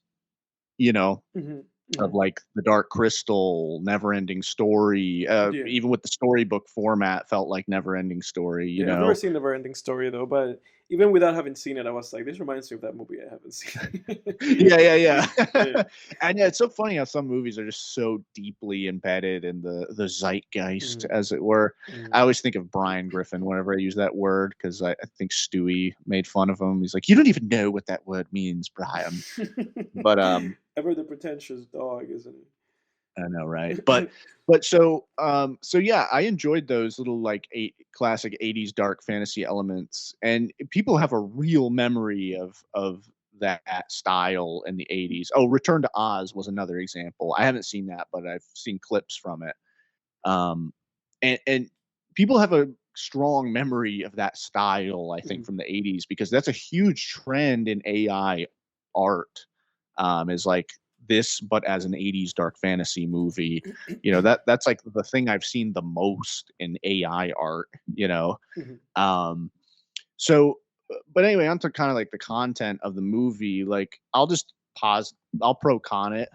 you know, Mm-hmm. of Mm-hmm. like the Dark Crystal, Never Ending Story. Yeah. Even with the storybook format, felt like Never Ending Story. Yeah, I've never seen Never Ending Story though, but even without having seen it, I was like, this reminds me of that movie I haven't seen. Yeah, yeah, yeah. Yeah. And yeah, it's so funny how some movies are just so deeply embedded in the zeitgeist, Mm, as it were. I mm. always think of Brian Griffin whenever I use that word because I think Stewie made fun of him. He's like, "You don't even know what that word means, Brian." But Ever the pretentious dog, isn't I know, right? he? But so yeah, I enjoyed those little like classic 80s dark fantasy elements, and people have a real memory of that style in the 80s. Oh, Return to Oz was another example. I haven't seen that, but I've seen clips from it. Um, and people have a strong memory of that style, I think, Mhm. from the 80s because that's a huge trend in AI art. Is like this, but as an 80s dark fantasy movie. That's like the thing I've seen the most in AI art. Mhm. Um, so, but anyway, on to kind of like the content of the movie. Like, I'll just pause. I'll pro con it.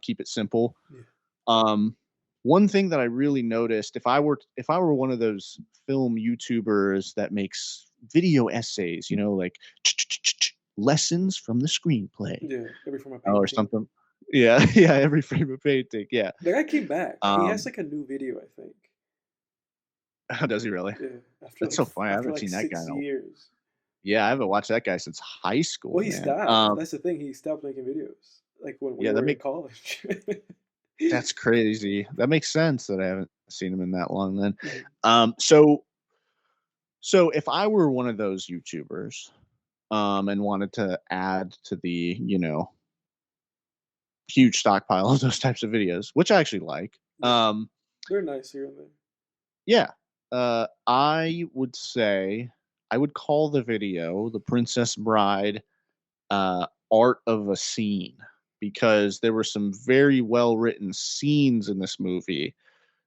Keep it simple. Yeah. Um, One thing that I really noticed, if I were one of those film YouTubers that makes video essays, like lessons from the screenplay Yeah, every from a or painting. something. Yeah, yeah, every frame of painting. Yeah. The guy came back. He has Um, like a new video, I think. does he really? Yeah, after That's like so funny. I haven't seen that guy. 6 years. Yeah, I haven't watched that guy since high school, Well, he man. stopped. That's the thing. He stopped making videos, like when we Yeah, were in college. that's crazy. That makes sense that I haven't seen him in that long then. Mhm. Um, so so if I were one of those YouTubers, and wanted to add to the, huge stockpile of those types of videos, which I actually like. Yeah, they're nice here and there. Yeah, I would say I would call the video "The Princess Bride" art of a scene. because there were some very well written scenes in this movie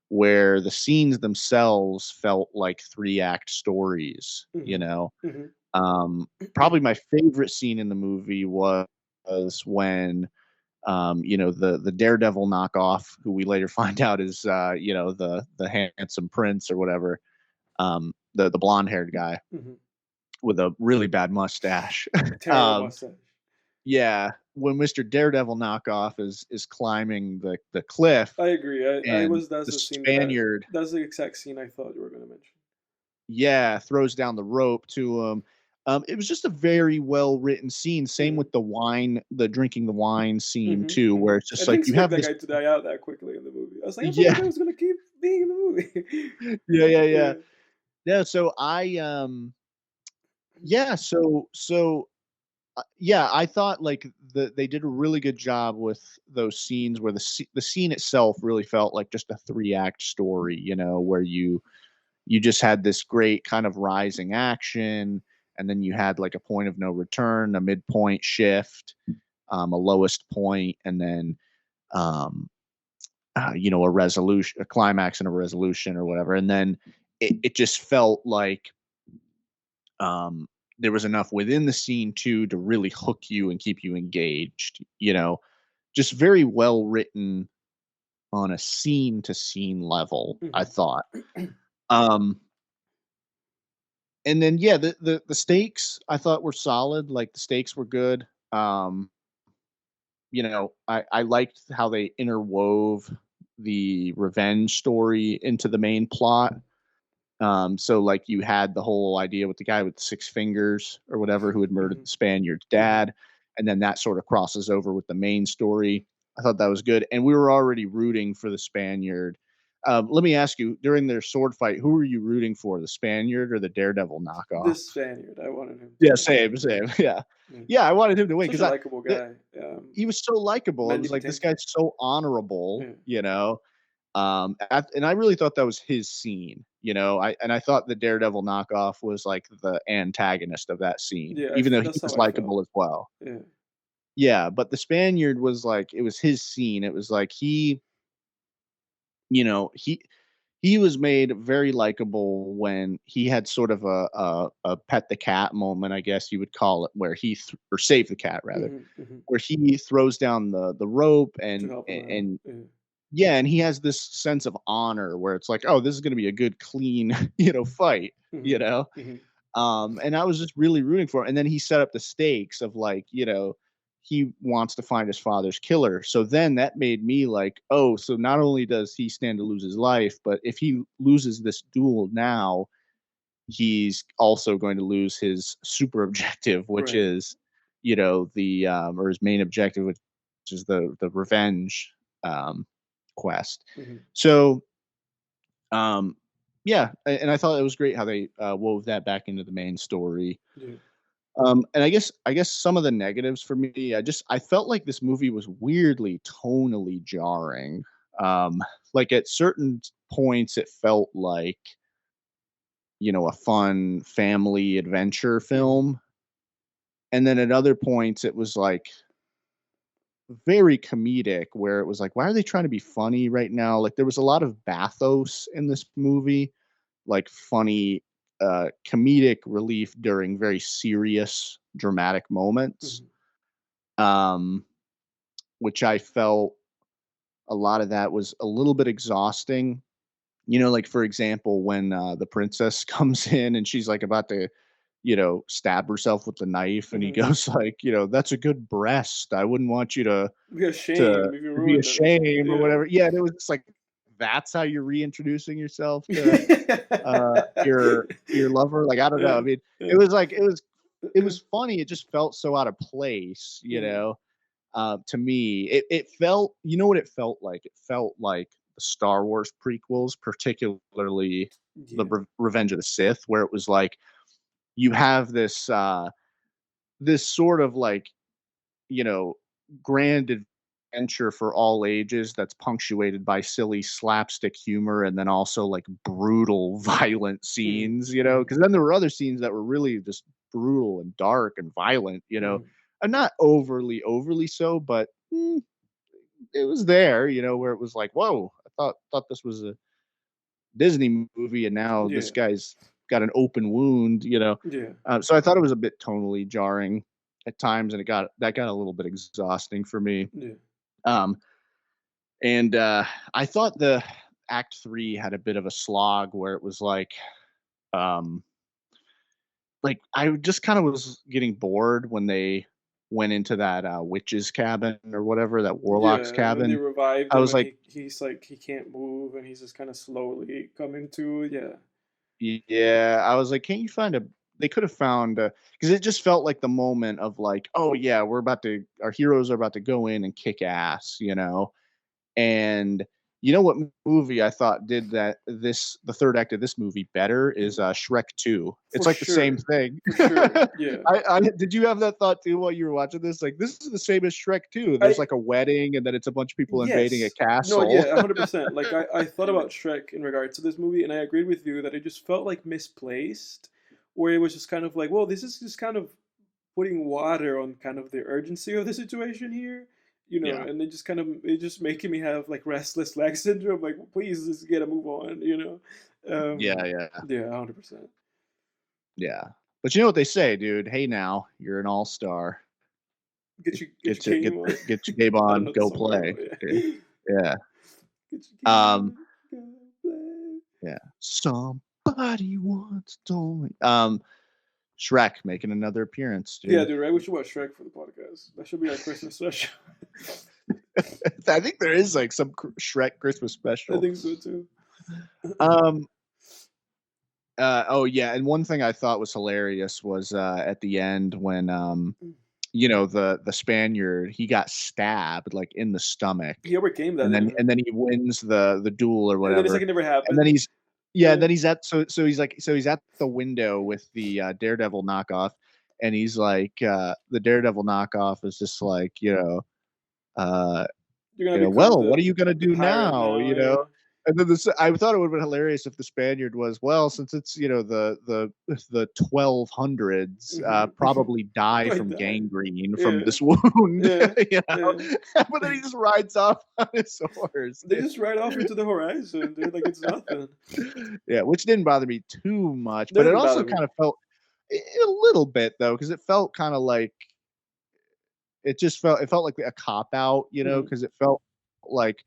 where the scenes themselves felt like 3-act stories, you Mhm. know. Mhm. Probably my favorite scene in the movie was when the Daredevil knockoff, who we later find out is the handsome prince or whatever, the blonde haired guy Mhm. with a really bad mustache. Terrible um, mustache. yeah, when Mr. Daredevil knockoff is climbing the cliff I agree. I and was that's the the scene that Spaniard, that's the exact scene I thought you were gonna mention. yeah, throws down the rope to him. It was just a very well written scene. Same Mhm. with the drinking the wine scene Mhm. too, where Mhm. it's I just didn't like you expect have that this. guy to die out that quickly in the movie. I was like, I thought that Yeah, guy was gonna keep being in the movie. yeah, yeah, yeah. Yeah. Yeah, so yeah, I thought like they did a really good job with those scenes where the scene itself really felt like just a 3-act story, where you just had this great kind of rising action, and then you had like a point of no return, a midpoint shift, a lowest point, and then um a resolution, a climax and a resolution or whatever. And then it just felt like um, there was enough within the scene too to really hook you and keep you engaged. Just very well written on a scene to scene level, I Mhm. thought. Um, and then yeah, the stakes I thought were solid. Like the stakes were good. I liked how they interwove the revenge story into the main plot. So like you had the whole idea with the guy with the 6 fingers or whatever who had murdered Mhm. the Spaniard's Mhm. dad, and then that sort of crosses over with the main story. I thought that was good, and we were already rooting for the Spaniard. Let me ask you: during their sword fight, who were you rooting for, the Spaniard or the Daredevil knockoff? The Spaniard. I wanted him to Yeah, win. same, Yeah. same. Yeah, Yeah. yeah. I wanted him to win Such because a likable guy. he was so likable. It Mandy was like this guy's Patinkin. so honorable, Yeah. and I really thought that was his scene, I thought the Daredevil knockoff was like the antagonist of that scene, Yeah. even though he That's was how I felt. likable as well. Yeah. Yeah, but the Spaniard was like it was his scene. It was like you know, he was made very likable when he had sort of a pet the cat moment, I guess you would call it, where or save the cat rather, Mhm. Mhm. where he throws down the rope To help him out. and Yeah. yeah, and he has this sense of honor where it's like, "Oh, this is gonna be a good, clean, fight," you Mhm. know? Mhm. And I was just really rooting for him, and then he set up the stakes of, like, he wants to find his father's killer, so then that made me like, "Oh, so not only does he stand to lose his life, but if he loses this duel now, he's also going to lose his super objective, which Right. is, or his main objective, which is the revenge um, quest. Mhm. So, um, yeah, and I thought it was great how they wove that back into the main story. Yeah. And I guess some of the negatives for me, I felt like this movie was weirdly tonally jarring. Um, like at certain points, it felt like a fun family adventure Mhm. film. And then at other points, it was like very comedic, where it was like, why are they trying to be funny right now? Like there was a lot of bathos in this movie, like funny, comedic relief during very serious, dramatic moments. Mhm. Um, which I felt a lot of that was a little bit exhausting. Like for example, when the princess comes in and she's like about to stab herself with the knife, and he Mhm. goes like, "That's a good breast. I wouldn't want you Be a to shame if you be ruined it or something. ashamed," or Yeah. whatever. Yeah, and it was just like, that's how you're reintroducing yourself to your lover. Like, I don't know. I Yeah. mean, it Yeah. was like it was funny. It just felt so out of place, Mhm. to me. It felt, what it felt like? It felt like the Star Wars prequels, particularly the Yeah. Revenge of the Sith, where it was like you have this sort of like, you know, grand adventure for all ages that's punctuated by silly slapstick humor and then also like brutal, violent Mhm. scenes, Mhm. because then there were other scenes that were really just brutal and dark and violent, Mhm. and not overly, overly so, but mm, it was there, where it was like, whoa, I thought this was a Disney movie, and now Yeah, this guy's got an open wound. yeah, So I thought it was a bit tonally jarring at times, and that got a little bit exhausting for me. yeah, Um, and I thought the Act 3 had a bit of a slog where it was um, like I just kind of was getting bored when they went into that witch's cabin or whatever, that warlock's yeah. When they cabin. revived I him was and like, he's like he can't move and he's just kind of slowly coming to. Yeah, yeah, I was like, "Can't you find a?" They could have found because it just felt like the moment of like, "Oh yeah, our heroes are about to go in and kick ass." And you know what movie I thought did the third act of this movie better is Shrek 2. It's for like the same sure, thing. for sure. Yeah. I did you have that thought too while you were watching this? Like this is the same as Shrek 2. There's I like a wedding and then it's a bunch of people invading a Yes. No, castle. yeah, 100%. Like I thought about Shrek in regards to this movie, and I agreed with you that it just felt like misplaced, where it was just kind of like, well, this is just kind of putting water on kind of the urgency of the situation here, Yeah. and it just making me have like restless leg syndrome. Like, please, let's get a move on. Yeah, Um, yeah. yeah, 100%. Yeah. But you know what they say, dude? Hey now, you're an all-star. Get your game on. Get your game I don't on, know the go song very well. play. Yeah. Yeah. Yeah. Get your game Um, on. Go play. yeah. Somebody once told me. Shrek making another appearance, Yeah, dude. dude, right? We should watch Shrek for the podcast. That should be our Christmas special. I think there is like some Shrek Christmas I special. think so too. Um, oh yeah, and one thing I thought was hilarious was at the end when the Spaniard, he got stabbed like in the stomach, He overcame that, and then didn't and then he wins the duel or he? And then it's like whatever, it never and then happened. he's yeah, and Yeah. then he's at the window with the Daredevil knockoff, and he's like the Daredevil knockoff is just like uh You're gonna become well, what are you gonna the do pirate now? now, yeah. And then I thought it would have been hilarious if the Spaniard was, well, since it's the 1200s, Hmm. probably die Like from that. gangrene from Yeah. this wound, Yeah. you know. Yeah. But then he just rides off on his horse, They just ride off into the horizon, dude, like it's nothing. yeah, which didn't bother me too much, That but it didn't also bother me. kind of felt a little bit though, because it felt kind of like it felt like a cop out, Hmm. because it felt like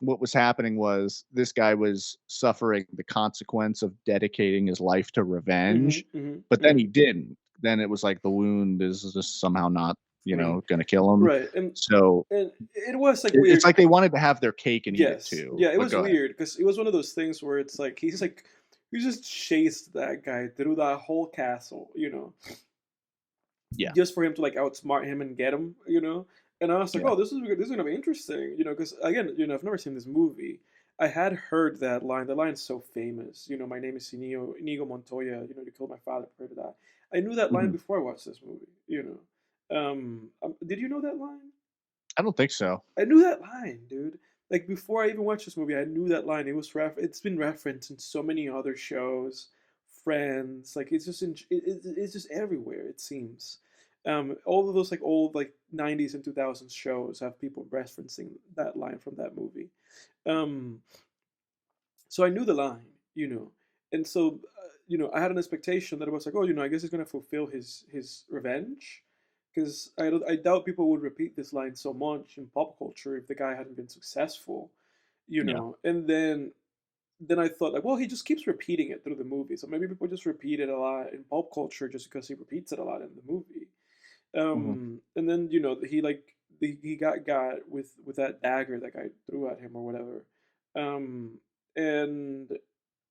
what was happening was this guy was suffering the consequence of dedicating his life to Hmm. revenge, Hmm. but then Hmm. he didn't. Then it was like the wound is just somehow not, Right. gonna kill him. Right. So And it was like it's weird. like they wanted to have their cake and eat it Yes. too. Yeah, it But was go ahead. weird because it was one of those things where it's like he just chased that guy through that whole castle, Yeah, just for him to like outsmart him and get him. And I was like, yeah. oh, this is gonna be interesting, because again, I've never seen this movie. I had heard that line. The line's so famous. My name is Inigo Montoya. You killed my father. Pray to that. I knew that line Mhm. before I watched this movie. Did you know that line? I don't think so. I knew that line, dude. Like before I even watched this movie, I knew that line. It's been referenced in so many other shows, Friends. Like it's just everywhere. It seems. All of those like old like '90s and 2000s shows have people referencing that line from that movie. Um, so I knew the line, and so I had an expectation that it was like, oh, I guess he's gonna fulfill his revenge, because I doubt people would repeat this line so much in pop culture if the guy hadn't been successful, Yeah. and then I thought like, well, he just keeps repeating it through the movie, so maybe people just repeat it a lot in pop culture just because he repeats it a lot in the movie. Mhm. And then he got with that dagger that guy threw at him or whatever. Um, and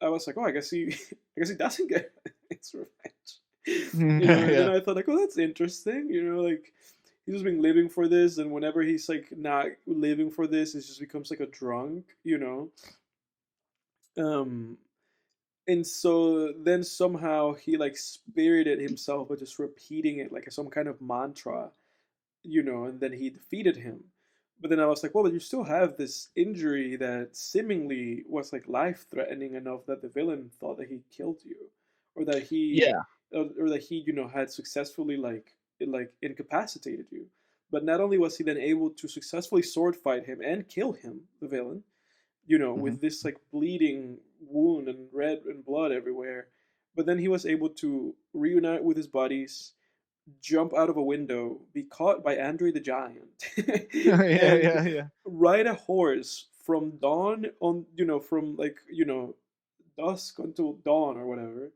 I was like, oh, I guess he I guess he doesn't get his revenge. And then Yeah. I thought like, oh, that's interesting. Like he's just been living for this, and whenever he's like not living for this, it just becomes like a drunk. Um, and so then somehow he like spirited himself by just repeating it like some kind of mantra, and then he defeated him. But then I was like, well, but you still have this injury that seemingly was like life threatening enough that the villain thought that he killed you, or that he, Yeah. or that he, had successfully like incapacitated you. But not only was he then able to successfully sword fight him and kill him, the villain, Hmm. with this like bleeding wound and red and blood everywhere, but then he was able to reunite with his buddies, jump out of a window, be caught by Andre the Giant, Yeah, and yeah, yeah. ride a horse from dawn on, from like, dusk until dawn or whatever,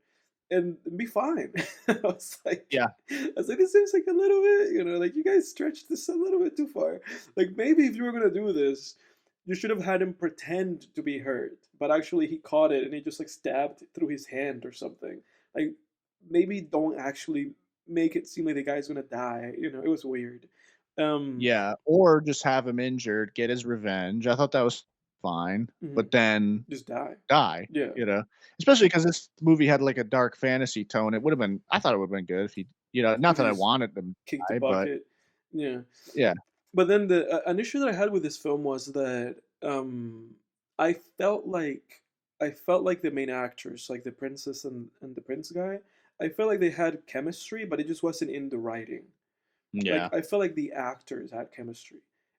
and be fine. I was like, Yeah. this seems like a little bit, like you guys stretched this a little bit too far. Like maybe if you were gonna do this, you should have had him pretend to be hurt, but actually he caught it and he just like stabbed through his hand or something. Like maybe don't actually make it seem like the guy's gonna die. It was weird. Um, Yeah, or just have him injured, get his revenge. I thought that was fine, mhm, but then just die. die, Yeah, you know? Especially because this movie had, like, a dark fantasy tone. It would've been I thought it would've been good if he not if that he I just wanted them kicked to the die, but bucket. Yeah. yeah. But then an issue that I had with this film was that I felt like the main actors, like the princess and the prince guy, I felt like they had chemistry, but it just wasn't in the writing. Like Yeah. I felt like the actors had chemistry,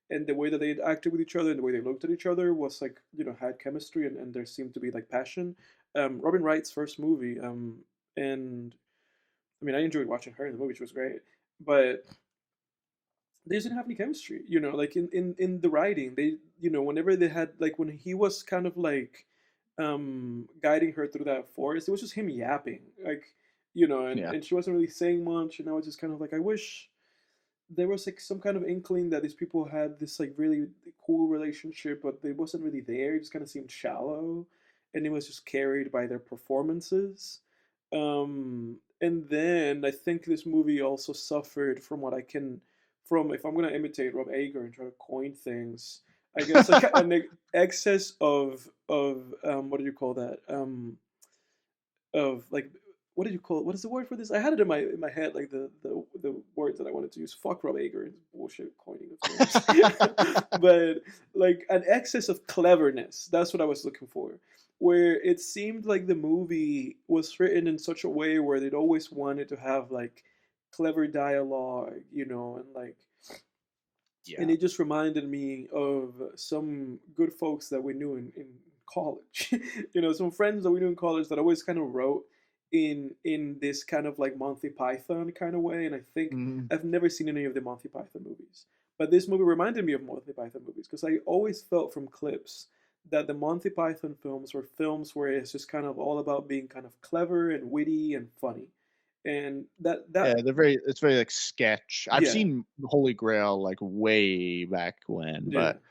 and the way that they acted with each other and the way they looked at each other was like had chemistry, and there seemed to be like passion. Robin Wright's first movie, and I mean I enjoyed watching her in the movie, which was great, but they just didn't have any chemistry, like in the writing. They, whenever they had, like, when he was kind of like guiding her through that forest, it was just him yapping, like, Yeah. and she wasn't really saying much, and I was just kind of like, I wish there was like some kind of inkling that these people had this like really cool relationship, but it wasn't really there. It just kind of seemed shallow, and it was just carried by their performances. And then I think this movie also suffered from what I can, from, if I'm gonna imitate Rob Ager and try to coin things, I guess like an excess of what do you call that? Of like, what did you call it? What is the word for this? I had it in my head, like the words that I wanted to use. Fuck Rob Ager and bullshit coining of terms. But like an excess of cleverness. That's what I was looking for. Where it seemed like the movie was written in such a way where they'd always wanted to have like clever dialogue, and like, and Yeah. it just reminded me of some good folks that we knew in college. Some friends that we knew in college that always kind of wrote in this kind of like Monty Python kind of way. And I think Mhm. I've never seen any of the Monty Python movies, but this movie reminded me of Monty Python movies because I always felt from clips that the Monty Python films were films where it's just kind of all about being kind of clever and witty and funny, and Yeah, it's very, like, sketch. I've yeah, seen Holy Grail, like, way back when, yeah. but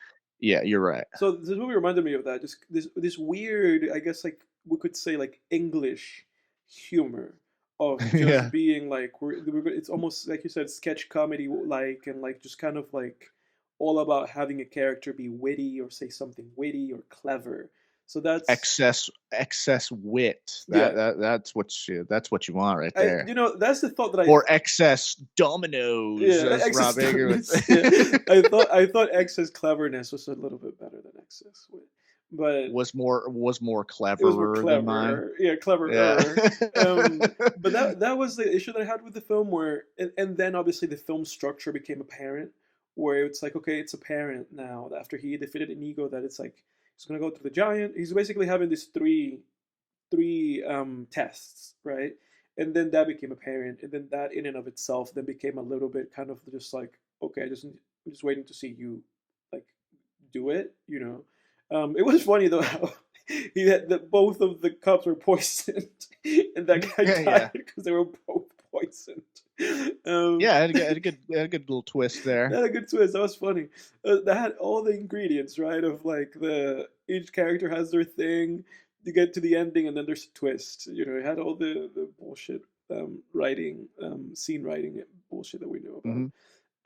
yeah, you're right. So this movie reminded me of that. Just this weird, I guess, like we could say, like English humor of just Yeah. being like it's almost like you said, sketch comedy like, and like just kind of like all about having a character be witty or say something witty or clever. So that's, Excess wit. yeah. That's what you want right there. That's the thought that I, Or excess dominoes, yeah, as excess Rob Ager would cleverness. Yeah, say. I thought excess cleverness was a little bit better than excess wit, but Was more it was more cleverer than mine. clever. Yeah, Yeah. cleverer. But that was the issue that I had with the film, where and then obviously the film structure became apparent, where it's like, okay, it's apparent now that after he defeated Inigo that it's like he's gonna go through the giant. He's basically having these three tests, right? And then that became apparent, and then that in and of itself then became a little bit kind of just like, okay, I'm just waiting to see you like do it, It was funny though how he had that both of the cups were poisoned, and that guy Yeah, yeah. died because they were both poisoned. Um, Yeah, it had a good little twist that there. had a good twist. That was funny. That had all the ingredients, right? Of like the each character has their thing. You get to the ending, and then there's a twist. It had all the bullshit writing, scene writing bullshit that we know about. Mhm.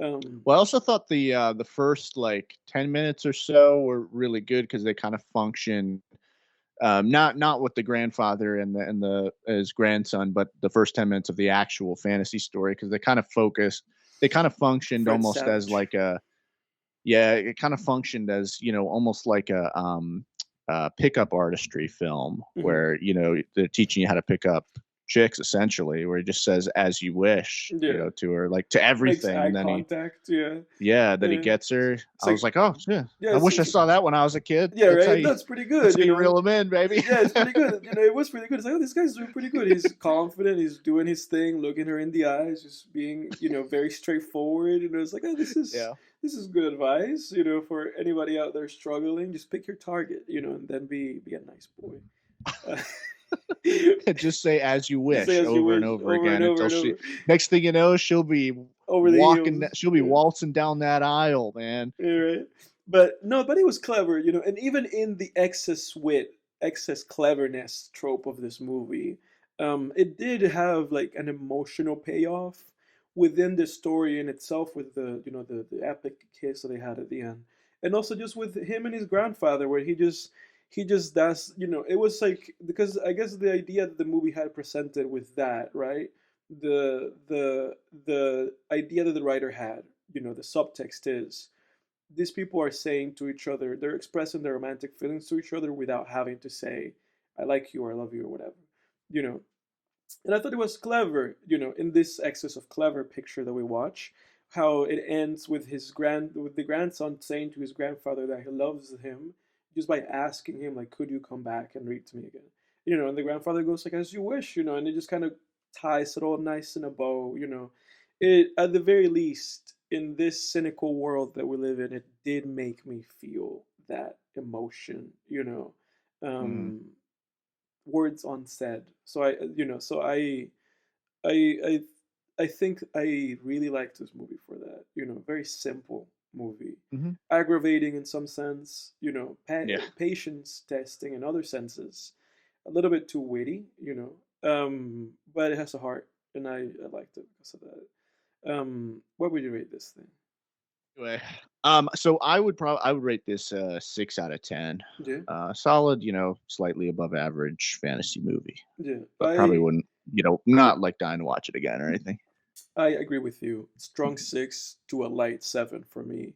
Um, Well, I also thought the first, like, 10 minutes or so were really good because they kind of function, not with the grandfather and the his grandson, but the first 10 minutes of the actual fantasy story because they kind of functioned Fred almost as Savage. like a yeah, it kind of functioned as, almost like a pickup artistry film Hmm. where, they're teaching you how to pick up chicks, essentially, where he just says "as you wish," Yeah. to her, like to Makes everything, eye and then contact. Yeah. then he Yeah. gets her. It's I was like, like, oh yeah, yeah, I wish I saw that when I was a kid. yeah, right. That's pretty That's good. how you reel them in, baby. Yeah, it's pretty good. It was pretty good. It's like, oh, this guy's doing pretty good. He's confident. He's doing his thing, looking her in the eyes, just being, very straightforward. It's like, oh, Yeah. this is good advice. For anybody out there struggling, just pick your target. And then be a nice boy. Uh, Just say "as you just say wish" as you over and wish, over over and again over until and over, next thing you know, she'll be over the heels. she'll be Yeah. waltzing down that aisle, man. Yeah, right. But no, but it was clever, and even in the excess wit, excess cleverness trope of this movie, it did have like an emotional payoff within the story in itself, with the epic kiss that they had at the end, and also just with him and his grandfather, where he just does, it was like, because I guess the idea that the movie had presented with that, right, the idea that the writer had, the subtext is, these people are saying to each other, they're expressing their romantic feelings to each other without having to say, I like you or I love you or whatever. You know. And I thought it was clever, in this excess of clever picture that we watch, how it ends with with the grandson saying to his grandfather that he loves him just by asking him, like, could you come back and read to me again? And the grandfather goes like, as you wish, and it just kind of ties it all nice in a bow. It, at the very least, in this cynical world that we live in, it did make me feel that emotion. Mm-hmm. Um, Words unsaid. I I think I really liked this movie for that. Very simple movie, Mm-hmm. aggravating in some sense. Yeah. Patience testing in other senses, a little bit too witty. But it has a heart, and I liked it because of that. What would you rate this thing? Anyway, so I would rate this 6 out of 10. Yeah, Solid, slightly above average fantasy movie, yeah. but probably wouldn't, not like dying to watch it again or anything. I agree with you. Strong 6 to a light 7 for me.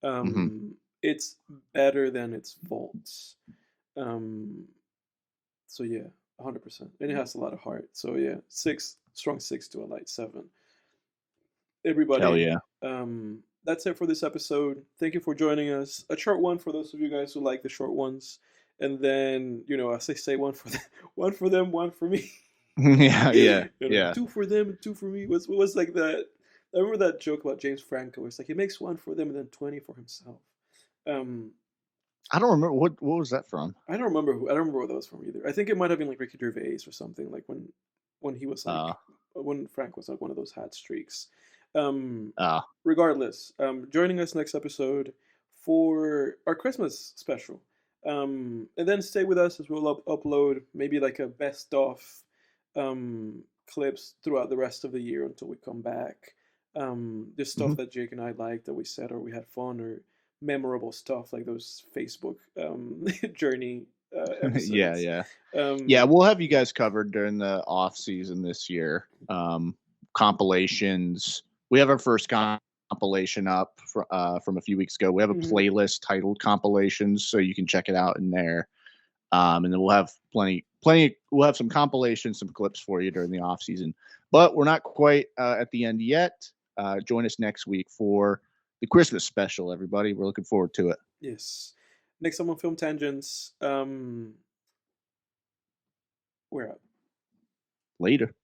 Mm-hmm. It's better than its faults. Um, so yeah, 100%. And it has a lot of heart. So yeah, strong 6 to a light 7. Hell Everybody, yeah. that's it for this episode. Thank you for joining us. A short one for those of you guys who like the short ones. And then, as they say, one for them, one for them, one for me. Yeah, yeah, yeah. Two for them and two for me. Was like that. I remember that joke about James Franco. It's like he makes one for them and then 20 for himself. Um, I don't remember what was that from. I don't remember where that was from either. I think it might have been like Ricky Gervais or something, like when he was like Uh, when Frank was like one of those hat streaks. uh, Regardless, joining us next episode for our Christmas special. And then stay with us as we'll upload maybe like a best of clips throughout the rest of the year until we come back. Just stuff mhm. that Jake and I liked, that we said, or we had fun, or memorable stuff like those Facebook journey Yeah, episodes. yeah. Yeah, Um, we'll have you guys covered during the off season this year. Compilations. We have our first compilation up from a few weeks ago. We have a mhm. playlist titled compilations, so you can check it out in there. And then we'll have plenty. We'll have some compilations, some clips for you during the off season. But we're not quite at the end yet. Join us next week for the Christmas special, everybody. We're looking forward to it. Yes. Next time on Film Tangents, we're out. Later.